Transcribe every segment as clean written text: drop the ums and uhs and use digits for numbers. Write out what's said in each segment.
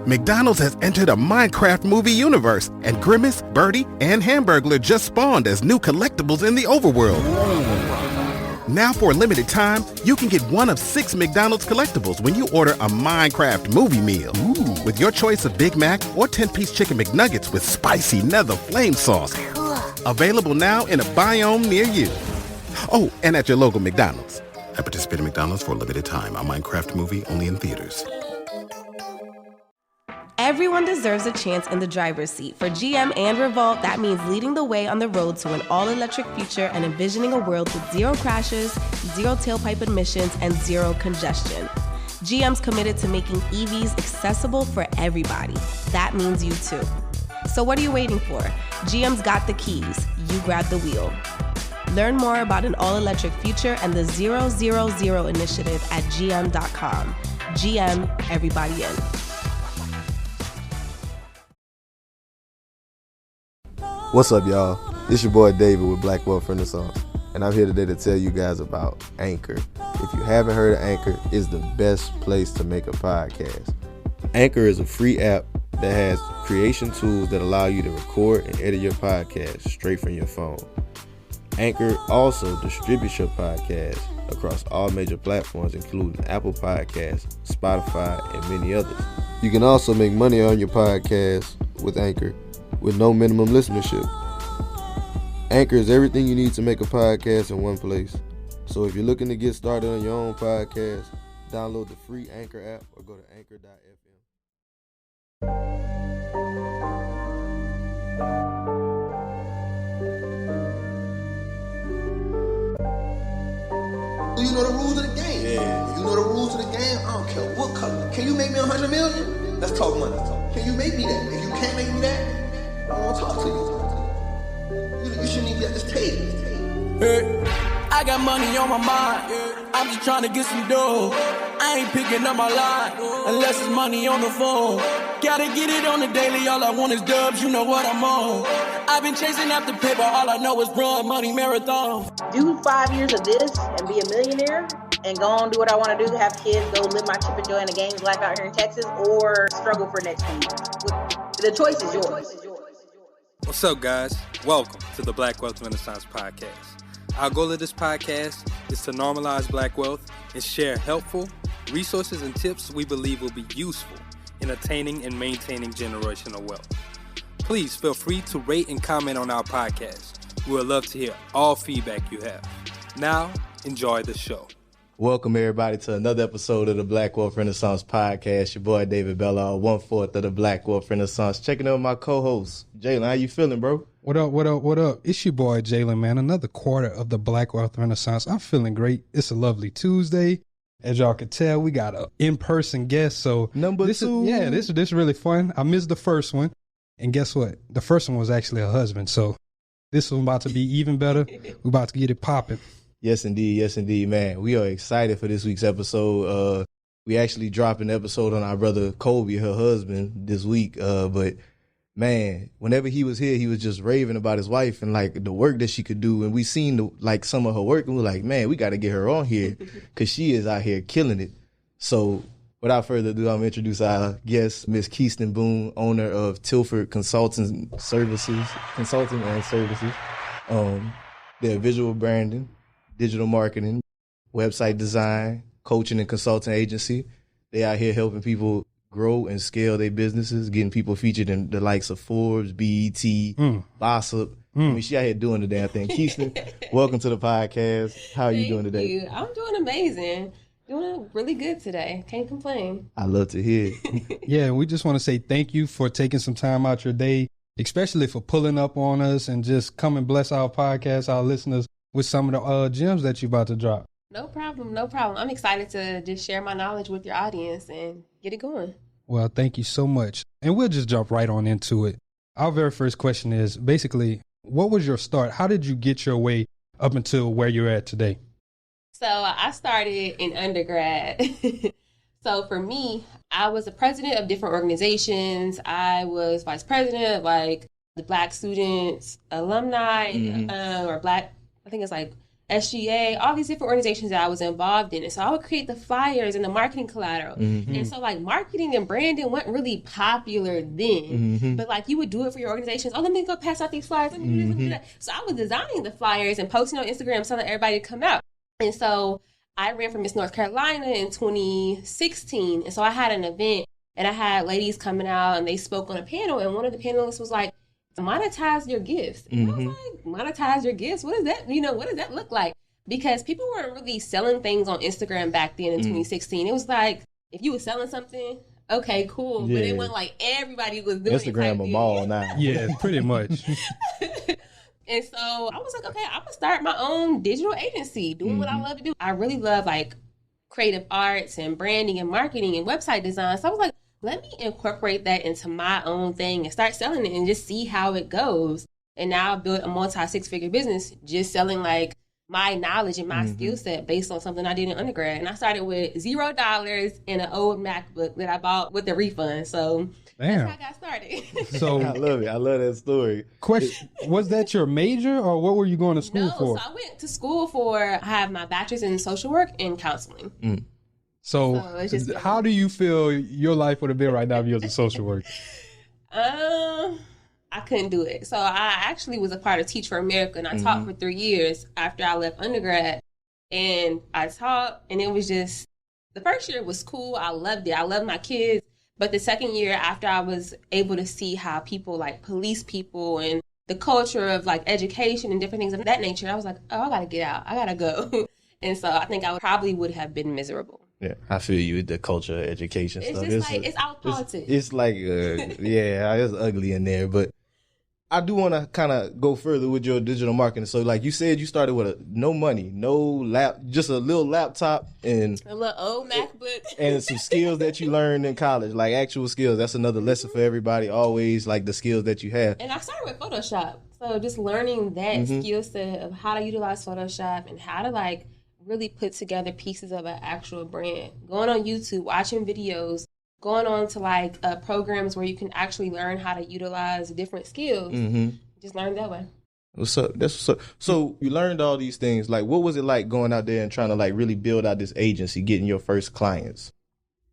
McDonald's has entered a Minecraft movie universe, and Grimace, Birdie, and Hamburglar just spawned as new collectibles in the overworld. Now for a limited time, you can get one of 6 McDonald's collectibles when you order a Minecraft movie meal. Ooh. With your choice of Big Mac or 10-piece chicken McNuggets with spicy nether flame sauce. Available now in a biome near you. Oh, and at your local McDonald's. I participate in McDonald's for a limited time. A Minecraft movie only in theaters. Everyone deserves a chance in the driver's seat. For GM and Revolt, that means leading the way on the road to an all-electric future and envisioning a world with 0 crashes, 0 tailpipe emissions, and 0 congestion. GM's committed to making EVs accessible for everybody. That means you too. So what are you waiting for? GM's got the keys. You grab the wheel. Learn more about an all-electric future and the 000 initiative at gm.com. GM, everybody in. What's up, y'all? It's your boy David with Black Wealth Renaissance, and I'm here today to tell you guys about Anchor. If you haven't heard of Anchor, it's the best place to make a podcast. Anchor is a free app that has creation tools that allow you to record and edit your podcast straight from your phone. Anchor also distributes your podcast across all major platforms, including Apple Podcasts, Spotify, and many others. You can also make money on your podcast with Anchor with no minimum listenership. Anchor is everything you need to make a podcast in one place. So if you're looking to get started on your own podcast, download the free Anchor app or go to anchor.fm. You know the rules of the game. Yeah. You know the rules of the game. I don't care what color. Can you make me 100 million? Let's talk money. Can you make me that? If you can't make me that, I don't want to talk to you. You shouldn't even be at this table. Hey, I got money on my mind. I'm just trying to get some dough. I ain't picking up my line unless it's money on the phone. Gotta get it on the daily. All I want is dubs. You know what I'm on. I've been chasing after paper. All I know is run money marathon. Do 5 years of this and be a millionaire and go on do what I want to do, have kids, go live my chip and joy in the gangs life out here in Texas, or struggle for the next 10 years. The choice is yours. What's up, guys? Welcome to the Black Wealth Renaissance Podcast. Our goal of this podcast is to normalize black wealth and share helpful resources and tips we believe will be useful in attaining and maintaining generational wealth. Please feel free to rate and comment on our podcast. We would love to hear all feedback you have. Now, enjoy the show. Welcome, everybody, to another episode of the Black Wealth Renaissance Podcast. Your boy, David Bella, 1/4 of the Black Wealth Renaissance. Checking in with my co-host, Jalen. How you feeling, bro? What up? It's your boy, Jalen, man. Another quarter of the Black Wealth Renaissance. I'm feeling great. It's a lovely Tuesday. As y'all can tell, we got an in-person guest. So Number two. This is really fun. I missed the first one. And guess what? The first one was actually a husband. So this one's about to be even better. We're about to get it popping. Yes, indeed, man. We are excited for this week's episode. We actually dropped an episode on our brother Kobe, her husband, this week. But man, whenever he was here, he was just raving about his wife and like the work that she could do. And we seen like some of her work, and we're like, man, we got to get her on here because she is out here killing it. So without further ado, I'm gonna introduce our guest, Miss Kheiston Boone, owner of Tilford Consulting and Services. They're visual branding, digital marketing, website design, coaching and consulting agency. They out here helping people grow and scale their businesses, getting people featured in the likes of Forbes, BET, Bossip. I mean, she out here doing the damn thing. Kheiston, welcome to the podcast. How are you doing today? Thank you. I'm doing amazing. Doing really good today. Can't complain. I love to hear it. Yeah, we just want to say thank you for taking some time out your day, especially for pulling up on us and just come and bless our podcast, our listeners, with some of the gems that you're about to drop. No problem. I'm excited to just share my knowledge with your audience and get it going. Well, thank you so much. And we'll just jump right on into it. Our very first question is basically, what was your start? How did you get your way up until where you're at today? So I started in undergrad. So for me, I was a president of different organizations. I was vice president of like the Black Students Alumni or Black, I think it's like SGA, all these different organizations that I was involved in. And so I would create the flyers and the marketing collateral. And so like marketing and branding wasn't really popular then, but like you would do it for your organizations. Oh, let me go pass out these flyers. Let me do this, let me do that. So I was designing the flyers and posting on Instagram telling everybody to come out. And so I ran for Miss North Carolina in 2016. And so I had an event and I had ladies coming out and they spoke on a panel. And one of the panelists was like, monetize your gifts. And I was like, monetize your gifts? What is that? What does that look like? Because people weren't really selling things on Instagram back then in 2016. It was like, if you were selling something, okay, cool. Yeah. But it wasn't like everybody was doing Instagram a mall now. Yeah, pretty much. And so I was like, okay, I'm going to start my own digital agency, doing what I love to do. I really love like creative arts and branding and marketing and website design. So I was like, let me incorporate that into my own thing and start selling it and just see how it goes. And now I've built a multi-six-figure business just selling like my knowledge and my skill set based on something I did in undergrad. And I started with $0 and an old MacBook that I bought with a refund. So that's how I got started. So I love it. I love that story. Question, was that your major or what were you going to school for? So I went to school I have my bachelor's in social work and counseling. So how do you feel your life would have been right now if you was a social worker? I couldn't do it. So I actually was a part of Teach for America, and I taught for 3 years after I left undergrad. And I taught, and it was just, the first year was cool. I loved it. I loved my kids. But the second year, after I was able to see how people like police people and the culture of like education and different things of that nature, I was like, oh, I got to get out. I got to go. And so I think I probably would have been miserable. Yeah, I feel you with the culture, education it's stuff. Just it's out politics. It's like, it's ugly in there. But I do want to kind of go further with your digital marketing. So, like you said, you started with no money, just a little laptop and a little old MacBook, and some skills that you learned in college, like actual skills. That's another lesson for everybody. Always like the skills that you have. And I started with Photoshop, so just learning that skill set of how to utilize Photoshop and how to like really put together pieces of an actual brand. Going on YouTube, watching videos, going on to like programs where you can actually learn how to utilize different skills. Just learn that way. What's up? That's what's up. So you learned all these things. Like, what was it like going out there and trying to like really build out this agency, getting your first clients?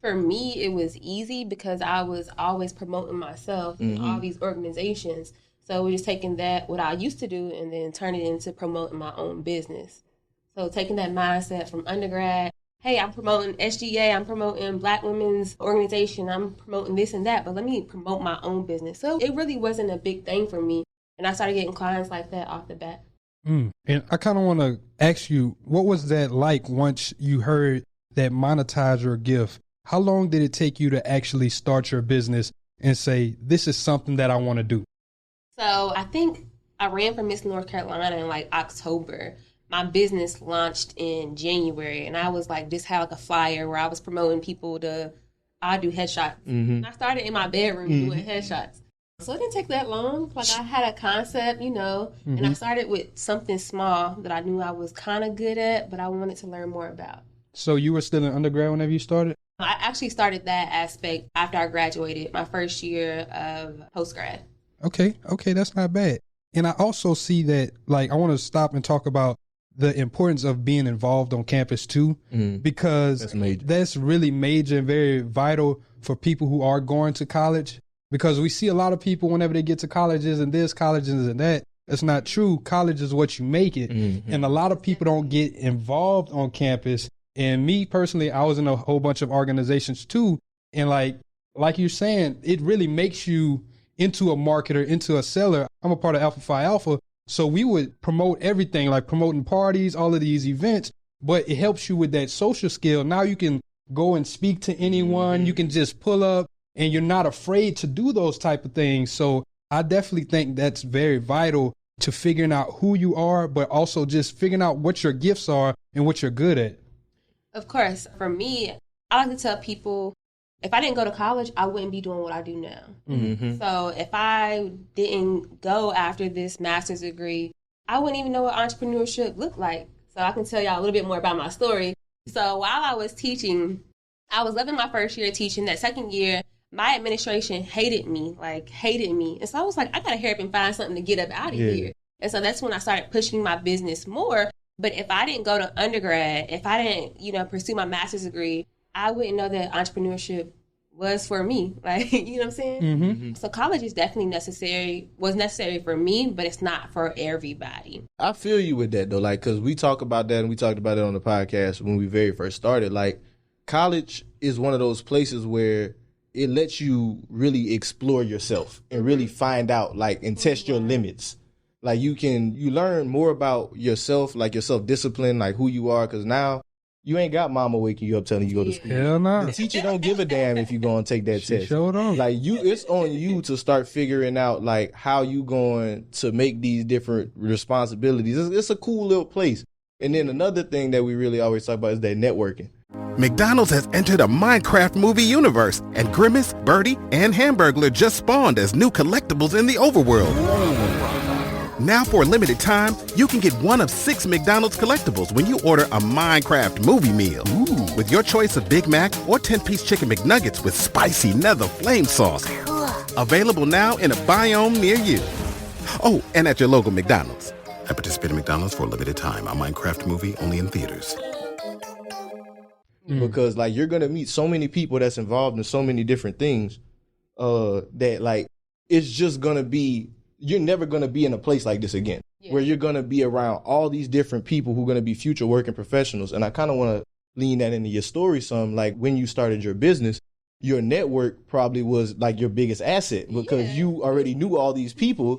For me, it was easy because I was always promoting myself in all these organizations. So we're just taking what I used to do and then turning it into promoting my own business. So taking that mindset from undergrad, hey, I'm promoting SGA, I'm promoting Black women's organization, I'm promoting this and that, but let me promote my own business. So it really wasn't a big thing for me. And I started getting clients like that off the bat. And I kind of want to ask you, what was that like once you heard that monetize your gift? How long did it take you to actually start your business and say, this is something that I want to do? So I think I ran for Miss North Carolina in like October. My business launched in January, and I was like, just had like a flyer where I was promoting people I do headshots. And I started in my bedroom doing headshots. So it didn't take that long. Like I had a concept, and I started with something small that I knew I was kind of good at, but I wanted to learn more about. So you were still in undergrad whenever you started? I actually started that aspect after I graduated, my first year of postgrad. Okay, that's not bad. And I also see that, like, I want to stop and talk about the importance of being involved on campus too, because that's really major and very vital for people who are going to college, because we see a lot of people whenever they get to colleges and this, colleges and that. It's not true. College is what you make it. And a lot of people don't get involved on campus. And me personally, I was in a whole bunch of organizations too. And like you're saying, it really makes you into a marketer, into a seller. I'm a part of Alpha Phi Alpha. So we would promote everything, like promoting parties, all of these events, but it helps you with that social skill. Now you can go and speak to anyone. You can just pull up and you're not afraid to do those type of things. So I definitely think that's very vital to figuring out who you are, but also just figuring out what your gifts are and what you're good at. Of course, for me, I like to tell people, if I didn't go to college, I wouldn't be doing what I do now. So if I didn't go after this master's degree, I wouldn't even know what entrepreneurship looked like. So I can tell y'all a little bit more about my story. So while I was teaching, I was loving my first year teaching. That second year, my administration hated me. And so I was like, I got to hurry up and find something to get up out of here. And so that's when I started pushing my business more. But if I didn't go to undergrad, if I didn't, pursue my master's degree, I wouldn't know that entrepreneurship was for me. Like, you know what I'm saying? Mm-hmm. So college is definitely was necessary for me, but it's not for everybody. I feel you with that, though. Like, because we talk about that, and we talked about it on the podcast when we very first started. Like, college is one of those places where it lets you really explore yourself and really find out, like, and test your limits. Like, you learn more about yourself, like your self-discipline, like who you are, because now you ain't got mama waking you up telling you go to school. Hell no. The teacher don't give a damn if you go and take that test. Sure don't. Like, it's on you to start figuring out, like, how you going to make these different responsibilities. It's a cool little place. And then another thing that we really always talk about is that networking. McDonald's has entered a Minecraft movie universe, and Grimace, Birdie, and Hamburglar just spawned as new collectibles in the overworld. Now for a limited time, you can get one of 6 McDonald's collectibles when you order a Minecraft movie meal. Ooh. With your choice of Big Mac or 10-piece chicken McNuggets with spicy nether flame sauce. Available now in a biome near you. Oh, and at your local McDonald's. At participating McDonald's for a limited time. A Minecraft movie only in theaters. Because, like, you're going to meet so many people that's involved in so many different things that, like, it's just going to be... You're never going to be in a place like this again, where you're going to be around all these different people who are going to be future working professionals. And I kind of want to lean that into your story some, like when you started your business, your network probably was like your biggest asset because you already knew all these people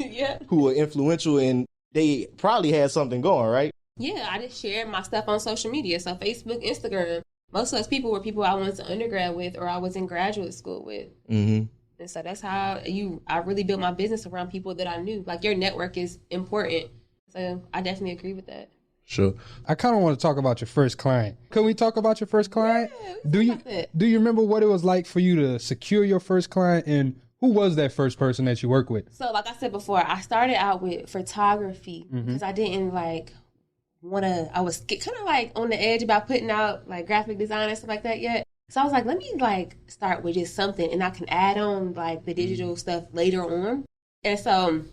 who were influential and they probably had something going, right? Yeah, I just shared my stuff on social media. So Facebook, Instagram, most of those people were people I went to undergrad with or I was in graduate school with. Mm-hmm. And so that's how I really built my business around people that I knew. Like, your network is important. So I definitely agree with that. Sure. I kind of want to talk about your first client. Can we talk about your first client? Yeah, do you remember what it was like for you to secure your first client, and who was that first person that you worked with? So like I said before, I started out with photography because I didn't I was kind of like on the edge about putting out like graphic design and stuff like that yet. So I was like, let me like start with just something and I can add on like the digital stuff later on. And so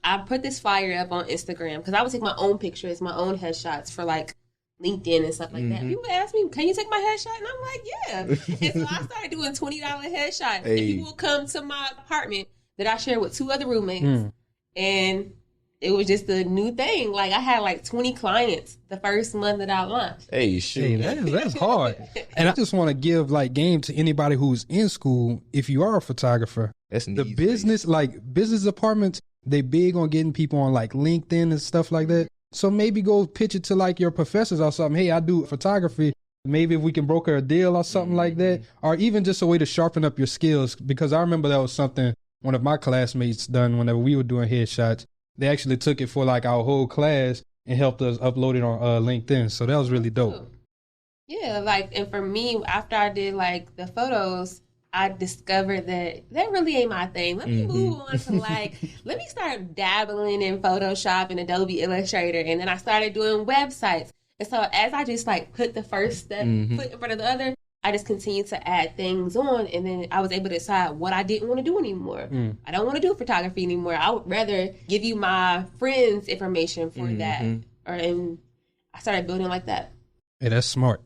I put this flyer up on Instagram because I would take my own pictures, my own headshots for like LinkedIn and stuff like that. People ask me, can you take my headshot? And I'm like, yeah. And so I started doing $20 headshots. And people will come to my apartment that I share with 2 other roommates. And it was just a new thing. Like, I had like 20 clients the first month that I launched. Hey, shoot. Hey, that's hard. And I just want to give like game to anybody who's in school. If you are a photographer, that's the business, like business apartments, they big on getting people on like LinkedIn and stuff like that. So maybe go pitch it to like your professors or something. Hey, I do photography. Maybe if we can broker a deal or something like that, or even just a way to sharpen up your skills. Because I remember that was something one of my classmates done whenever we were doing headshots. They actually took it for like our whole class and helped us upload it on LinkedIn. So that was really dope. Yeah, like, and for me, after I did like the photos, I discovered that really ain't my thing. Let me move on to like, let me start dabbling in Photoshop and Adobe Illustrator. And then I started doing websites. And so as I just like put the first step foot in front of the other, I just continued to add things on, and then I was able to decide what I didn't want to do anymore. I don't want to do photography anymore. I would rather give you my friends' information for that. And I started building like that. Hey, that's smart.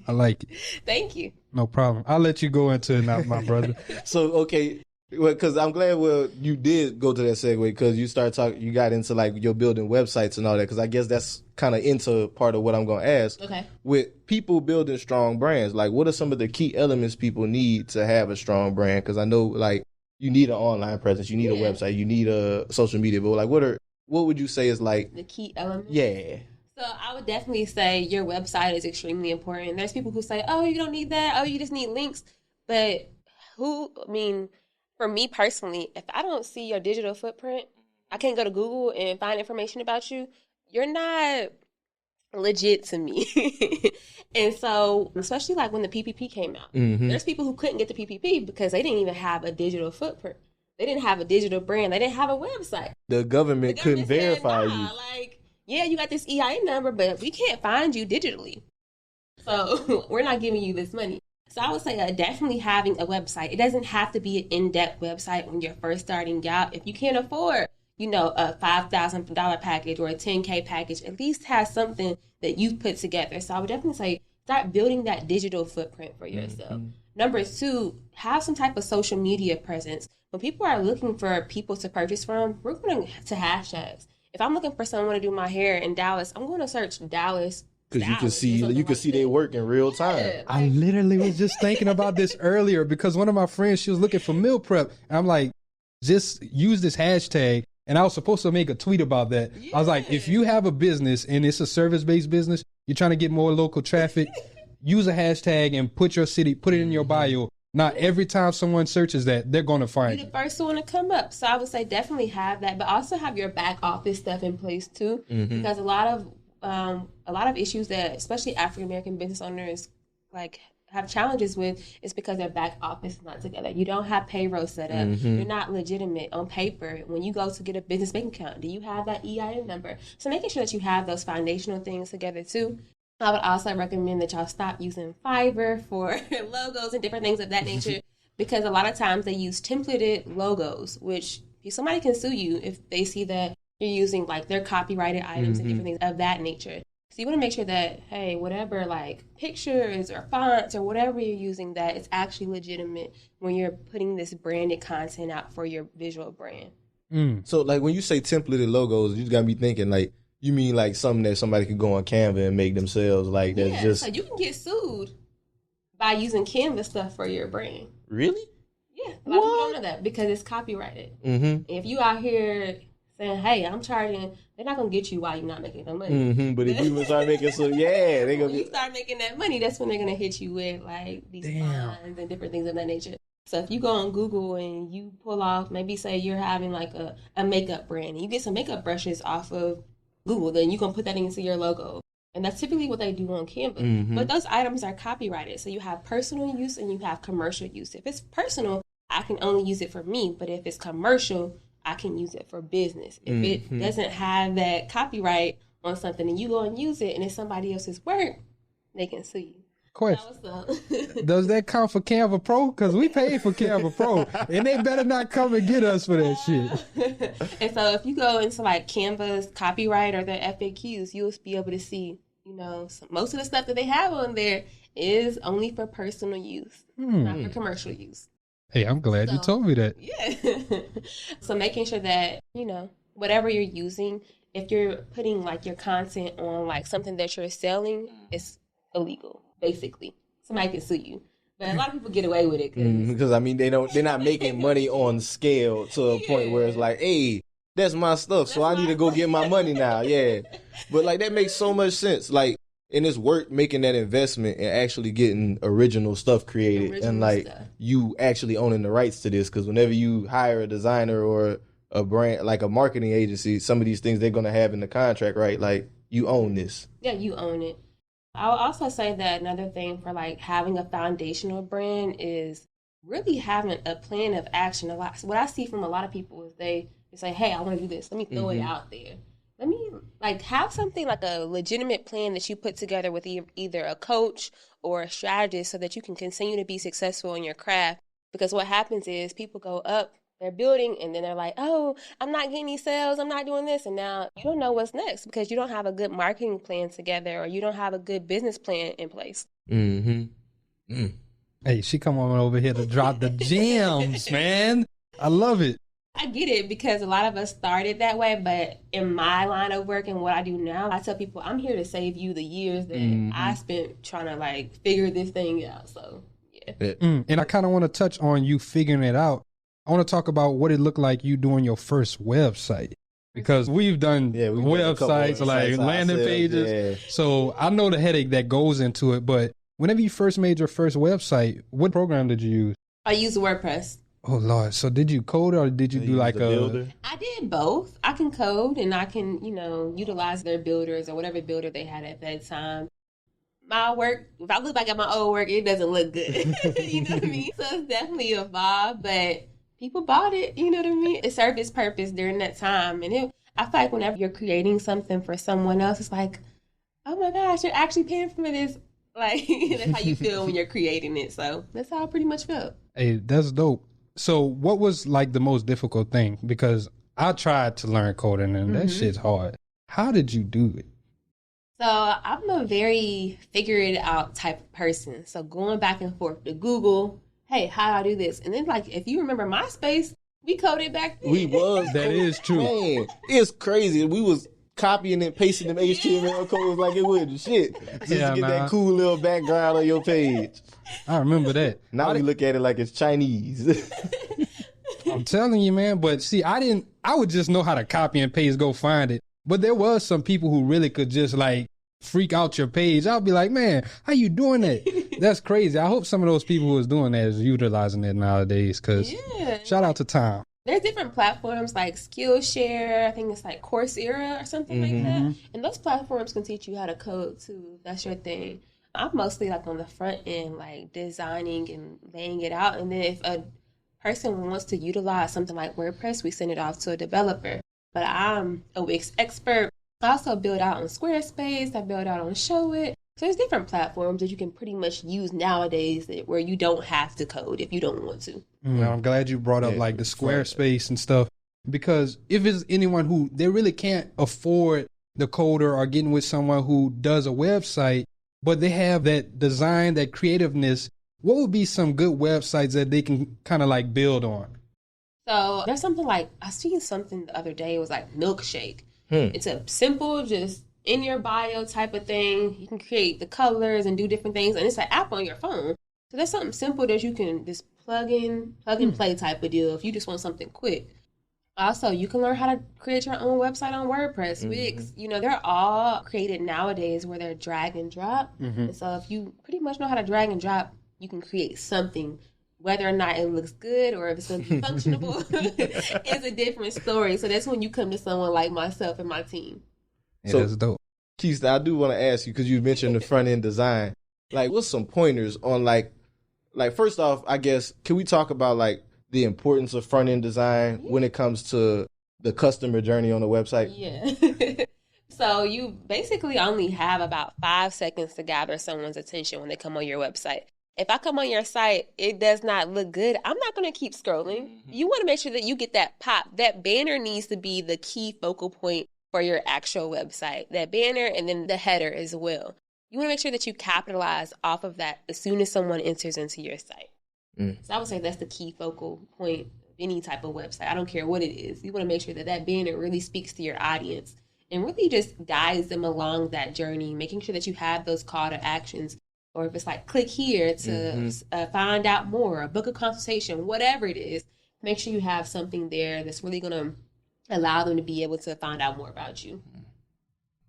I like it. Thank you. No problem. I'll let you go into it now, my brother. So, okay, because I'm glad you did go to that segue because you got into like your building websites and all that because I guess that's kind of into part of what I'm going to ask. Okay. With people building strong brands, like what are some of the key elements people need to have a strong brand? Because I know like you need an online presence, you need a website, you need a social media, but like what would you say is like the key elements? Yeah. So I would definitely say your website is extremely important. There's people who say, oh, you don't need that. Oh, you just need links. But for me personally, if I don't see your digital footprint, I can't go to Google and find information about you. You're not legit to me. And so, especially like when the PPP came out, there's people who couldn't get the PPP because they didn't even have a digital footprint. They didn't have a digital brand. They didn't have a website. The government couldn't verify you. Like, yeah, you got this EIN number, but we can't find you digitally. So we're not giving you this money. So I would say definitely having a website. It doesn't have to be an in-depth website when you're first starting out. If you can't afford, a $5,000 package or a $10K package. At least have something that you've put together. So I would definitely say start building that digital footprint for yourself. Number 2, have some type of social media presence. When people are looking for people to purchase from, we're going to hashtags. If I'm looking for someone to do my hair in Dallas, I'm going to search Dallas. Because you can see their work in real time. I literally was just thinking about this earlier because one of my friends, she was looking for meal prep. And I'm like, just use this hashtag. And I was supposed to make a tweet about that. I was like, if you have a business and it's a service-based business, you're trying to get more local traffic, use a hashtag and put your city, put it in your bio. Not every time someone searches that, they're going to find you. The first one to come up. So I would say definitely have that, but also have your back office stuff in place too. Because a lot of issues that especially African-American business owners have challenges with is because their back office is not together. You don't have payroll set up. You're not legitimate on paper. When you go to get a business bank account, do you have that EIN number? So making sure that you have those foundational things together too. I would also recommend that y'all stop using Fiverr for logos and different things of that nature because a lot of times they use templated logos, which somebody can sue you if they see that you're using their copyrighted items and different things of that nature. So you want to make sure that, hey, whatever pictures or fonts or whatever you're using, that it's actually legitimate when you're putting this branded content out for your visual brand. So when you say templated logos, you just got to be thinking you mean something that somebody could go on Canva and make themselves that's just... So you can get sued by using Canva stuff for your brand. Really? Yeah. A lot of people don't know that because it's copyrighted. If you out here saying, hey, I'm charging, they're not going to get you while you're not making no money. But if you start making they're going to you start making that money, that's when they're going to hit you with these fines and different things of that nature. So if you go on Google and you pull off, maybe say you're having a makeup brand and you get some makeup brushes off of Google, then you can put that into your logo. And that's typically what they do on Canva. But those items are copyrighted. So you have personal use and you have commercial use. If it's personal, I can only use it for me. But if it's commercial, I can use it for business. If it doesn't have that copyright on something and you go and use it and it's somebody else's work, they can sue you. Question. Does that count for Canva Pro? Because we paid for Canva Pro and they better not come and get us for that shit. And so if you go into Canva's copyright or their FAQs, you'll be able to see, most of the stuff that they have on there is only for personal use, not for commercial use. Hey, I'm glad you told me that. Yeah. So making sure that, whatever you're using, if you're putting your content on something that you're selling, it's illegal, basically. Somebody can sue you. But a lot of people get away with it. Because they're not making money on scale to a point where it's hey, that's my stuff. So I need to go get my money now. Yeah. But that makes so much sense. And it's worth making that investment and actually getting original stuff created you actually owning the rights to this. Because whenever you hire a designer or a brand, a marketing agency, some of these things they're going to have in the contract, right? You own this. Yeah, you own it. I would also say that another thing for having a foundational brand is really having a plan of action. What I see from a lot of people is they say, hey, I want to do this. Let me throw it out there. Let me have something a legitimate plan that you put together with either a coach or a strategist so that you can continue to be successful in your craft. Because what happens is people go up, they're building, and then they're like, oh, I'm not getting any sales, I'm not doing this. And now you don't know what's next because you don't have a good marketing plan together or you don't have a good business plan in place. Hey, she come on over here to drop the gems, man. I love it. I get it because a lot of us started that way, but in my line of work and what I do now, I tell people I'm here to save you the years that I spent trying to figure this thing out. So, yeah. And I kind of want to touch on you figuring it out. I want to talk about what it looked like you doing your first website because we've done websites landing pages. Yeah. So I know the headache that goes into it, but whenever you first made your first website, what program did you use? I used WordPress. Oh, Lord. So did you code or did you do a builder? I did both. I can code and I can, utilize their builders or whatever builder they had at that time. My work, if I look back at my old work, it doesn't look good. You know what I mean? So it's definitely evolved, but people bought it. You know what I mean? It served its purpose during that time. And I feel whenever you're creating something for someone else, it's oh my gosh, you're actually paying for this. That's how you feel when you're creating it. So that's how I pretty much felt. Hey, that's dope. So what was the most difficult thing? Because I tried to learn coding, and that shit's hard. How did you do it? So I'm a very figure it out type of person. So going back and forth to Google, hey, how do I do this? And then, like, if you remember MySpace, we coded back then. We was. That is true. Man, it's crazy. We was copying and pasting them HTML codes like it wasn't shit. Just to get that cool little background on your page. I remember that. Now we look at it like it's Chinese. I'm telling you, man. But see, I would just know how to copy and paste, go find it. But there was some people who really could just like freak out your page. I'll be like, man, how you doing that? That's crazy. I hope some of those people who was doing that is utilizing it nowadays. Cause shout out to Tom. There's different platforms like Skillshare. I think it's like Coursera or something like that. And those platforms can teach you how to code too. If that's your thing. I'm mostly like on the front end, like designing and laying it out. And then if a person wants to utilize something like WordPress, we send it off to a developer. But I'm a Wix expert. I also build out on Squarespace. I build out on Showit. So there's different platforms that you can pretty much use nowadays where you don't have to code if you don't want to. Well, I'm glad you brought up like the Squarespace and stuff, because if it's anyone who they really can't afford the coder or getting with someone who does a website, but they have that design, that creativeness, what would be some good websites that they can kind of like build on? So there's something like, I seen something the other day, it was like Milkshake. It's a simple, just in your bio type of thing. You can create the colors and do different things, and it's an app on your phone. So that's something simple that you can just plug and play type of deal if you just want something quick. Also, you can learn how to create your own website on WordPress, Wix. You know, they're all created nowadays where they're drag and drop. And so if you pretty much know how to drag and drop, you can create something. Whether or not it looks good or if it's going to be functionable is a different story. So that's when you come to someone like myself and my team. Yeah, so that's dope. Kheiston, I do want to ask you, because you mentioned the front end design. Like, what's some pointers on like first off, I guess, can we talk about like the importance of front end design when it comes to the customer journey on the website? Yeah. So you basically only have about 5 seconds to gather someone's attention when they come on your website. If I come on your site, it does not look good, I'm not going to keep scrolling. You want to make sure that you get that pop. That banner needs to be the key focal point for your actual website. That banner and then the header as well. You want to make sure that you capitalize off of that as soon as someone enters into your site. So I would say that's the key focal point of any type of website. I don't care what it is. You want to make sure that that banner really speaks to your audience and really just guides them along that journey, making sure that you have those call to actions. Or if it's like, click here to find out more, book a consultation, whatever it is, make sure you have something there that's really going to allow them to be able to find out more about you.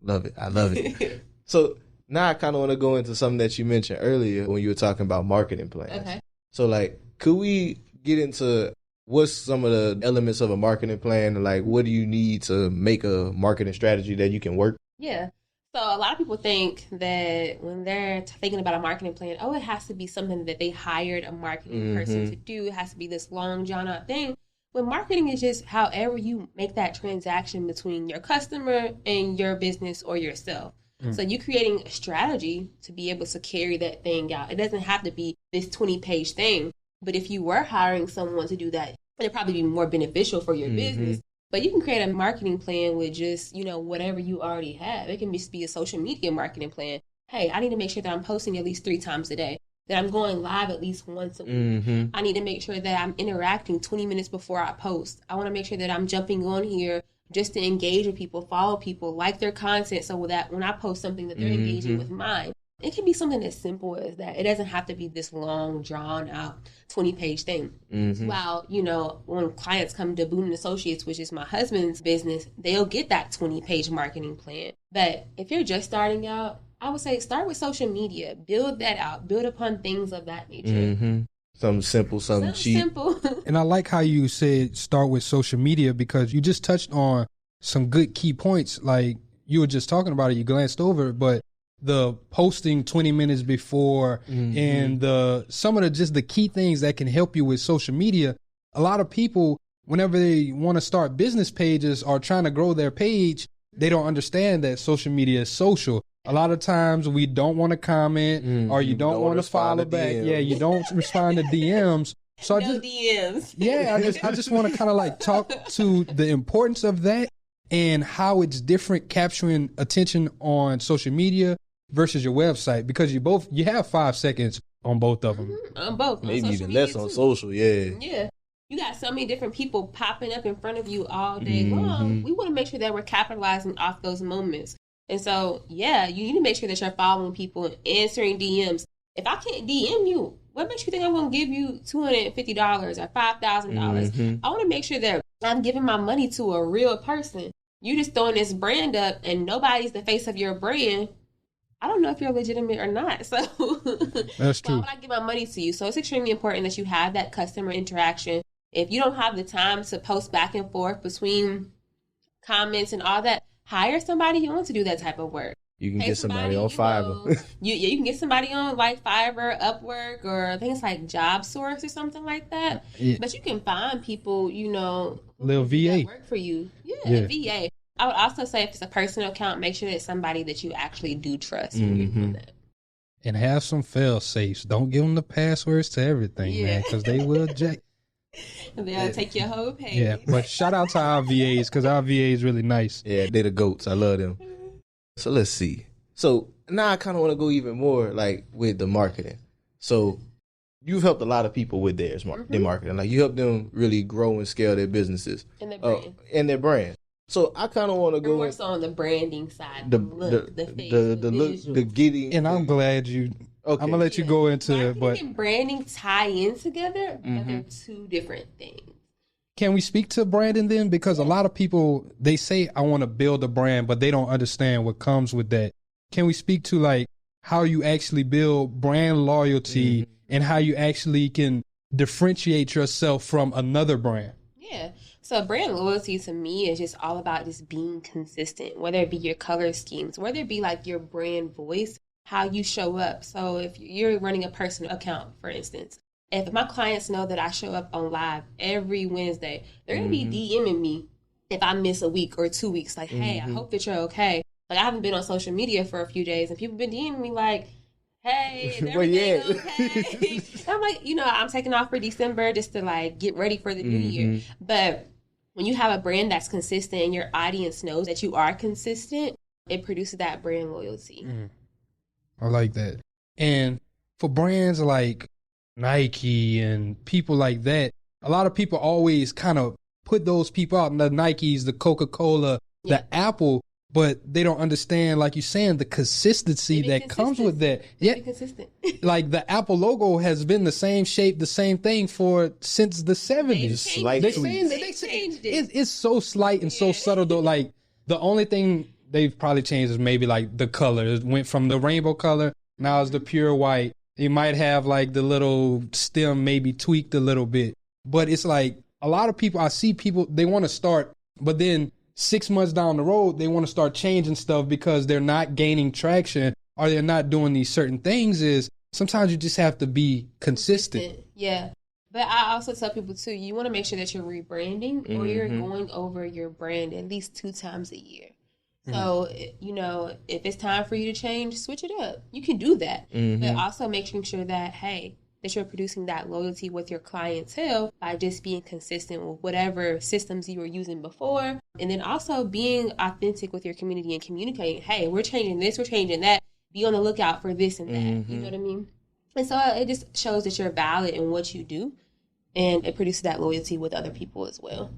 Love it. I love it. So now I kind of want to go into something that you mentioned earlier when you were talking about marketing plans. Okay. So like, could we get into what's some of the elements of a marketing plan? And like, what do you need to make a marketing strategy that you can work? Yeah. So a lot of people think that when they're thinking about a marketing plan, it has to be something that they hired a marketing person to do. It has to be this long, drawn out thing. When marketing is just however you make that transaction between your customer and your business or yourself. So you're creating a strategy to be able to carry that thing out. It doesn't have to be this 20-page thing. But if you were hiring someone to do that, it'd probably be more beneficial for your business. But you can create a marketing plan with just, whatever you already have. It can just be a social media marketing plan. Hey, I need to make sure that I'm posting at least 3 times a day, that I'm going live at least once a week. I need to make sure that I'm interacting 20 minutes before I post. I want to make sure that I'm jumping on here just to engage with people, follow people, like their content so that when I post something that they're engaging with mine. It can be something as simple as that. It doesn't have to be this long, drawn-out 20-page thing. While, when clients come to Boone & Associates, which is my husband's business, they'll get that 20-page marketing plan. But if you're just starting out, I would say start with social media. Build that out. Build upon things of that nature. Something simple, something cheap. Simple. And I like how you said start with social media, because you just touched on some good key points. Like you were just talking about it, you glanced over it, but the posting 20 minutes before and some of the key things that can help you with social media. A lot of people, whenever they want to start business pages or trying to grow their page, they don't understand that social media is social. A lot of times we don't want to comment or you don't want to follow back. Yeah, you don't respond to DMs. So no DMs. Yeah, I just want to kind of like talk to the importance of that and how it's different capturing attention on social media versus your website, because you have 5 seconds on both of them. On both. Maybe on even less on social, yeah. Yeah. You got so many different people popping up in front of you all day long. We want to make sure that we're capitalizing off those moments. And so, yeah, you need to make sure that you're following people and answering DMs. If I can't DM you, what makes you think I'm going to give you $250 or $5,000? I want to make sure that I'm giving my money to a real person. You just throwing this brand up and nobody's the face of your brand. I don't know if you're legitimate or not. So that's true. Why would I give my money to you? So it's extremely important that you have that customer interaction. If you don't have the time to post back and forth between comments and all that, hire somebody who wants to do that type of work. You can get somebody on Fiverr. You can get somebody on like Fiverr, Upwork, or I think it's like JobSource or something like that. Yeah. But you can find people, little VA work for you. Yeah, VA. I would also say if it's a personal account, make sure that it's somebody that you actually do trust when you're doing that. And have some fail safes. Don't give them the passwords to everything, man, because they will jack. They'll take your whole page. Yeah, but shout out to our VAs, because our VA is really nice. Yeah, they're the GOATs. I love them. So let's see. So now I kind of want to go even more like with the marketing. So you've helped a lot of people with their marketing. Like you help them really grow and scale their businesses. And their brand. And their brand. So I kind of want to go more so on the branding side, the look, the face, the look, the getting. And I'm glad you. Okay. I'm gonna let you go into marketing it, but and branding tie in together, but they're two different things. Can we speak to branding then? Because a lot of people, they say, I want to build a brand, but they don't understand what comes with that. Can we speak to like how you actually build brand loyalty and how you actually can differentiate yourself from another brand? Yeah. So brand loyalty to me is just all about just being consistent, whether it be your color schemes, whether it be like your brand voice, how you show up. So if you're running a personal account, for instance, if my clients know that I show up on live every Wednesday, they're going to be DMing me if I miss a week or 2 weeks. Like, hey, I hope that you're okay. Like, I haven't been on social media for a few days, and people have been DMing me like, hey, is everything okay? I'm like, I'm taking off for December just to, like, get ready for the new year. But when you have a brand that's consistent and your audience knows that you are consistent, it produces that brand loyalty. I like that. And for brands like Nike and people like that, a lot of people always kind of put those people out, the Nikes, the Coca-Cola, the Apple, but they don't understand, like you're saying, the consistency that comes with that. Yeah, consistent. Like the Apple logo has been the same shape, the same thing since the 70s. They changed it. It's so slight and so subtle though. Like the only thing they've probably changed is maybe like the color. It went from the rainbow color, now it's the pure white. You might have like the little stem maybe tweaked a little bit, but it's like a lot of people, I see people, they want to start, but then 6 months down the road, they want to start changing stuff because they're not gaining traction or they're not doing these certain things. Is sometimes you just have to be consistent. Yeah. But I also tell people too, you want to make sure that you're rebranding or you're going over your brand at least 2 times a year. So, if it's time for you to change, switch it up. You can do that. But also making sure that, hey, that you're producing that loyalty with your clientele by just being consistent with whatever systems you were using before. And then also being authentic with your community and communicating, hey, we're changing this, we're changing that. Be on the lookout for this and that. You know what I mean? And so it just shows that you're valid in what you do. And it produces that loyalty with other people as well.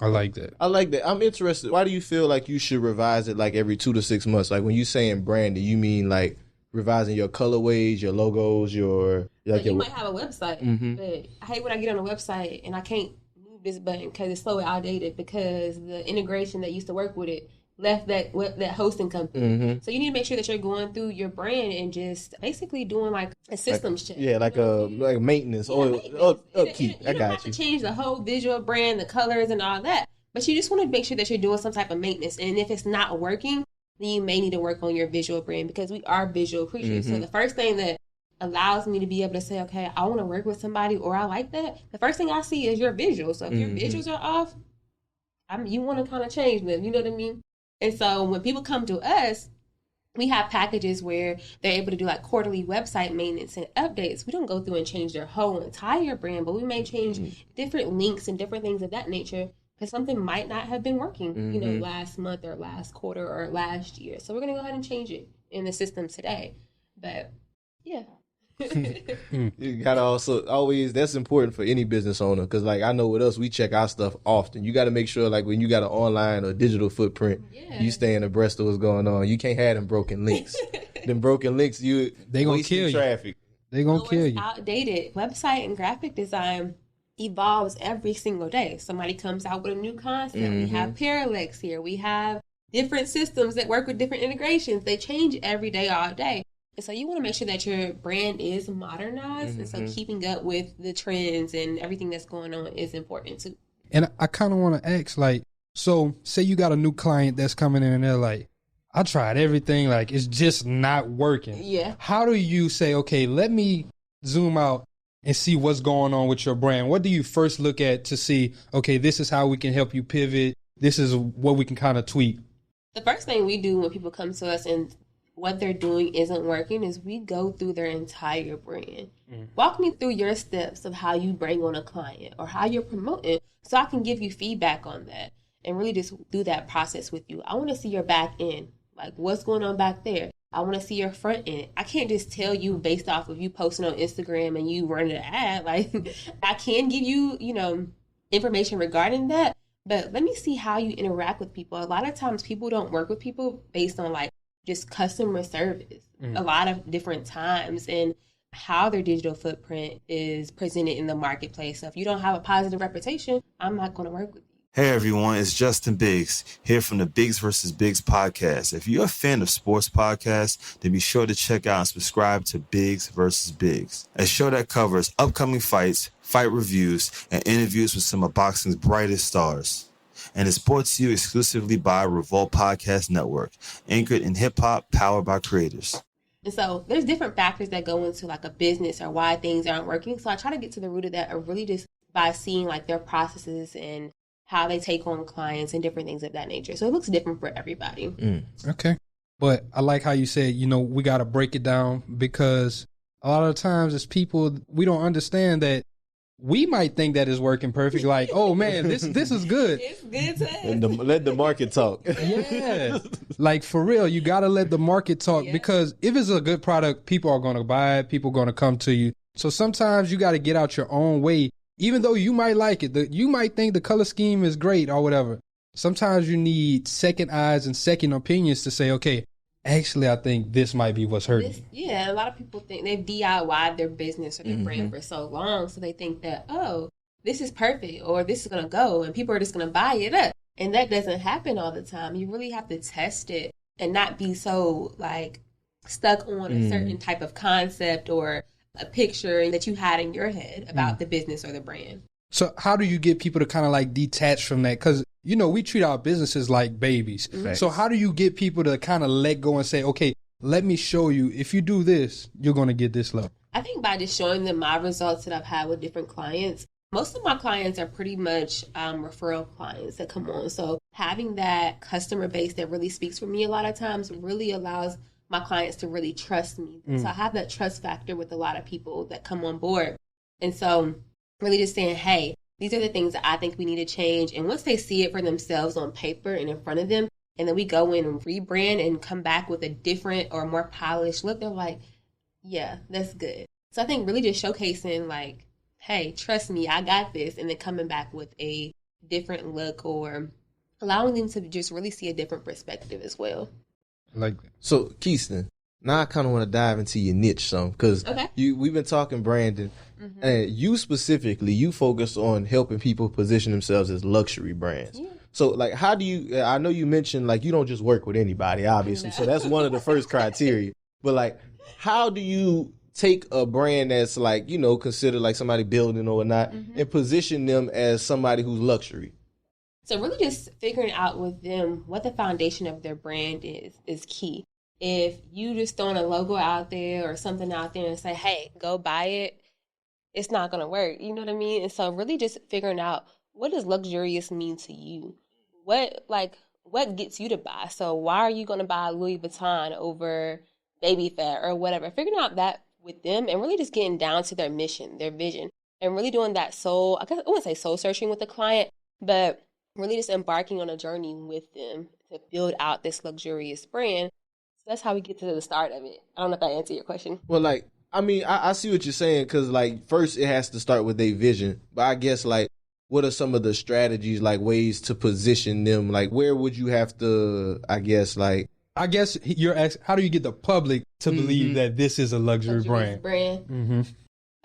I like that. I'm interested. Why do you feel like you should revise it like every 2 to 6 months? Like when you saying branding, you mean like revising your colorways, your logos, your... Like you might have a website, but I hate when I get on a website and I can't move this button because it's so outdated because the integration that used to work with it left that hosting company. So you need to make sure that you're going through your brand and just basically doing like a systems check. Yeah, like like maintenance or upkeep. I got you. You don't have to change the whole visual brand, the colors and all that, but you just want to make sure that you're doing some type of maintenance. And if it's not working, then you may need to work on your visual brand because we are visual creatures. So the first thing that allows me to be able to say, okay, I want to work with somebody or I like that, the first thing I see is your visuals. So if your visuals are off, you want to kind of change them. You know what I mean? And so when people come to us, we have packages where they're able to do like quarterly website maintenance and updates. We don't go through and change their whole entire brand, but we may change different links and different things of that nature because something might not have been working, you know, last month or last quarter or last year. So we're going to go ahead and change it in the system today. But yeah. You gotta also always, that's important for any business owner, because like I know with us, we check our stuff often. You got to make sure like when you got an online or digital footprint, you staying abreast of what's going on. You can't have them broken links. Them broken links, they gonna kill traffic. They gonna kill you. Outdated website and graphic design evolves every single day. Somebody comes out with a new concept. We have Parallax here. We have different systems that work with different integrations. They change every day, all day. And so you want to make sure that your brand is modernized. And so keeping up with the trends and everything that's going on is important too. And I kind of want to ask, like, so say you got a new client that's coming in and they're like, I tried everything, like it's just not working. Yeah. How do you say, okay, let me zoom out and see what's going on with your brand? What do you first look at to see, okay, this is how we can help you pivot. This is what we can kind of tweak. The first thing we do when people come to us and what they're doing isn't working is we go through their entire brand. Walk me through your steps of how you bring on a client or how you're promoting so I can give you feedback on that and really just do that process with you. I want to see your back end, like what's going on back there. I want to see your front end. I can't just tell you based off of you posting on Instagram and you running an ad. Like I can give you, you know, information regarding that, but let me see how you interact with people. A lot of times people don't work with people based on like just customer service a lot of different times and how their digital footprint is presented in the marketplace. So if you don't have a positive reputation, I'm not going to work with you. Hey everyone, it's Justin Biggs here from the Biggs vs. Biggs podcast. If you're a fan of sports podcasts, then be sure to check out and subscribe to Biggs vs. Biggs, a show that covers upcoming fights, fight reviews, and interviews with some of boxing's brightest stars. And it's brought to you exclusively by Revolt Podcast Network, anchored in hip-hop, powered by creators. And so there's different factors that go into like a business or why things aren't working. So I try to get to the root of that, or really just by seeing like their processes and how they take on clients and different things of that nature. So it looks different for everybody. Okay. But I like how you said, you know, we got to break it down, because a lot of times as people, we don't understand that we might think that is working perfect. Like, oh man, this is good. It's good to And let the market talk. Yeah. Like for real, you got to let the market talk, because if it's a good product, people are going to buy it. People are going to come to you. So sometimes you got to get out your own way. Even though you might like it, you might think the color scheme is great or whatever. Sometimes you need second eyes and second opinions to say, okay, actually, I think this might be what's hurting. A lot of people think they've DIY'd their business or their brand for so long. So they think that, oh, this is perfect or this is going to go and people are just going to buy it up. And that doesn't happen all the time. You really have to test it and not be so like stuck on a certain type of concept or a picture that you had in your head about the business or the brand. So how do you get people to kind of like detach from that? Because, you know, we treat our businesses like babies. So how do you get people to kind of let go and say, okay, let me show you, if you do this, you're going to get this level? I think by just showing them my results that I've had with different clients. Most of my clients are pretty much referral clients that come on. So having that customer base that really speaks for me a lot of times really allows my clients to really trust me. So I have that trust factor with a lot of people that come on board. And so really just saying, hey, these are the things that I think we need to change. And once they see it for themselves on paper and in front of them, and then we go in and rebrand and come back with a different or more polished look, they're like, yeah, that's good. So I think really just showcasing like, hey, trust me, I got this. And then coming back with a different look or allowing them to just really see a different perspective as well. Like, so Kheiston, now I kind of want to dive into your niche some, because we've been talking branding, and you specifically, you focus on helping people position themselves as luxury brands. Yeah. So like, how do you, I know you mentioned like you don't just work with anybody, obviously. So that's one of the first criteria. But like, how do you take a brand that's like, you know, considered like somebody building or whatnot and position them as somebody who's luxury? So really just figuring out with them what the foundation of their brand is key. If you just throwing a logo out there or something out there and say, hey, go buy it, it's not going to work. You know what I mean? And so really just figuring out, what does luxurious mean to you? What what gets you to buy? So why are you going to buy Louis Vuitton over Baby Fat or whatever? Figuring out that with them and really just getting down to their mission, their vision, and really doing that soul, I guess I wouldn't say soul searching with the client, but really just embarking on a journey with them to build out this luxurious brand. So that's how we get to the start of it. I don't know if I answered your question. Well, like, I mean, I see what you're saying, because, like, first it has to start with their vision. But I guess, like, what are some of the strategies, like, ways to position them? Like, where would you have to, I guess, like... I guess you're asking, how do you get the public to believe that this is a luxury brand? Mm-hmm.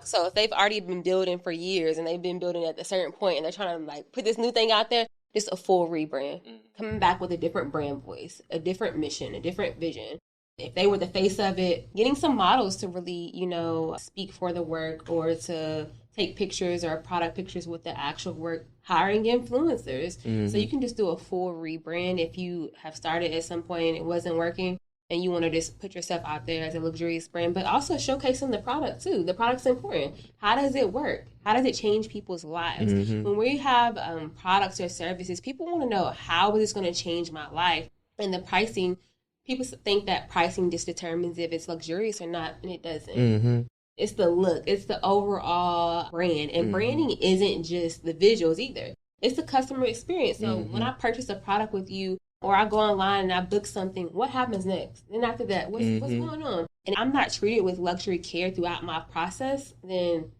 So if they've already been building for years and they've been building at a certain point and they're trying to, like, put this new thing out there, just a full rebrand. Coming back with a different brand voice, a different mission, a different vision. If they were the face of it, getting some models to really, you know, speak for the work or to take pictures or product pictures with the actual work, hiring influencers. So you can just do a full rebrand if you have started at some point and it wasn't working and you want to just put yourself out there as a luxurious brand, but also showcasing the product too. The product's important. How does it work? How does it change people's lives? When we have products or services, people want to know, how is this going to change my life? And the pricing, people think that pricing just determines if it's luxurious or not, and it doesn't. It's the look. It's the overall brand. And branding isn't just the visuals either. It's the customer experience. So when I purchase a product with you, or I go online and I book something, what happens next? Then after that, what's going on? And I'm not treated with luxury care throughout my process, then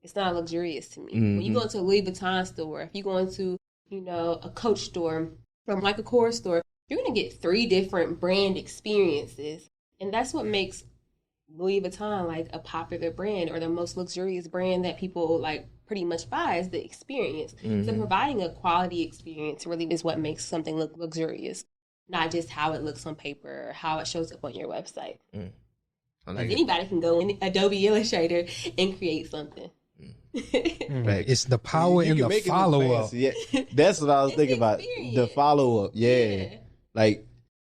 it's not luxurious to me. When you go into a Louis Vuitton store, if you go into, you know, a Coach store, or Michael Kors store, you're going to get 3 different brand experiences. And that's what makes Louis Vuitton like a popular brand, or the most luxurious brand that people like pretty much buy, is the experience. So providing a quality experience really is what makes something look luxurious, not just how it looks on paper or how it shows up on your website. Anybody can go in Adobe Illustrator and create something. It's the power in the follow-up. Yeah, that's what I was thinking about. The follow-up. Yeah. Like,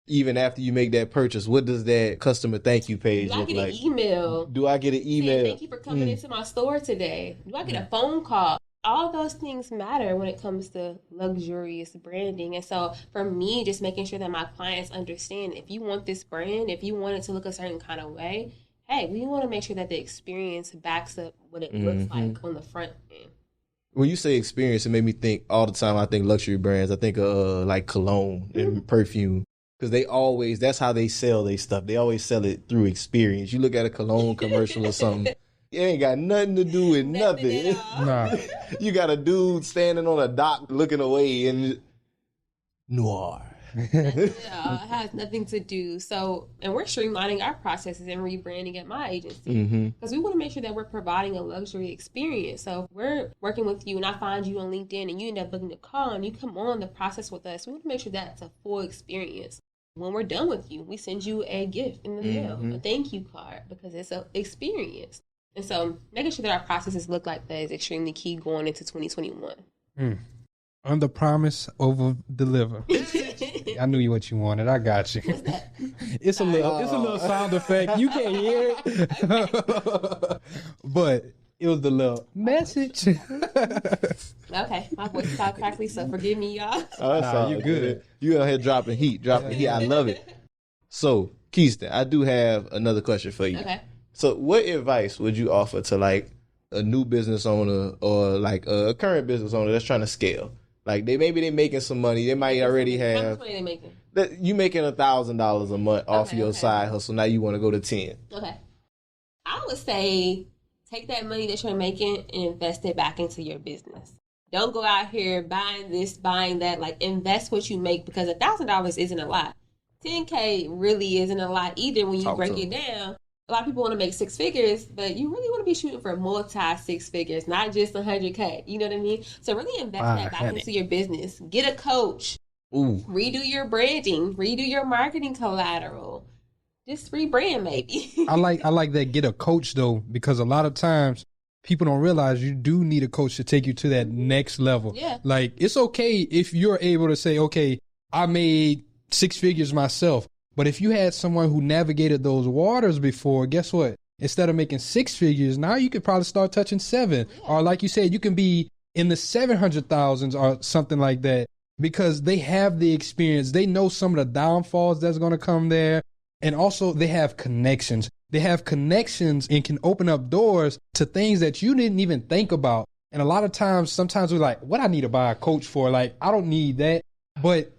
even after you make that purchase, what does that customer thank you page look like? Do I get an email? Do I get an email? Saying, thank you for coming into my store today. Do I get a phone call? All those things matter when it comes to luxurious branding. And so for me, just making sure that my clients understand, if you want this brand, if you want it to look a certain kind of way, hey, we want to make sure that the experience backs up what it looks like on the front end. When you say experience, it made me think all the time. I think luxury brands. I think like cologne and perfume. Because they always, that's how they sell their stuff. They always sell it through experience. You look at a cologne commercial or something, it ain't got nothing to do with nothing. Nah. You got a dude standing on a dock looking away and noir. It has nothing to do. So, and we're streamlining our processes and rebranding at my agency because we want to make sure that we're providing a luxury experience. So if we're working with you and I find you on LinkedIn and you end up booking a call and you come on the process with us, we want to make sure that's a full experience. When we're done with you, we send you a gift in the mail, a thank you card, because it's an experience. And so making sure that our processes look like that is extremely key going into 2021. Under promise, over deliver. I knew what you wanted. I got you. What's that? It's a little sound effect. You can't hear it, but it was the little message. Okay, my voice is all crackly, so forgive me, y'all. You're good. You out here dropping heat. I love it. So, Kheiston, I do have another question for you. Okay. So, what advice would you offer to like a new business owner or like a current business owner that's trying to scale? Like they making some money. They might already have. How much money are they making? You making $1,000 a month off your side hustle. Now you want to go to 10. Okay. I would say take that money that you're making and invest it back into your business. Don't go out here buying this, buying that. Like invest what you make, because $1,000 isn't a lot. $10K really isn't a lot either when you break it down. A lot of people want to make 6 figures, but you really want to be shooting for multi-6 figures, not just 100K. You know what I mean? So really invest that back into your business. Get a coach. Redo your branding. Redo your marketing collateral. Just rebrand maybe. I like that. Get a coach though, because a lot of times people don't realize you do need a coach to take you to that next level. Yeah. Like it's okay if you're able to say, okay, I made 6 figures myself. But if you had someone who navigated those waters before, guess what? Instead of making 6 figures, now you could probably start touching 7. Yeah. Or like you said, you can be in the 700,000s or something like that. because they have the experience. They know some of the downfalls that's going to come there. And also they have connections. They have connections and can open up doors to things that you didn't even think about. And a lot of times, sometimes we're like, what I need to buy a coach for? Like, I don't need that. But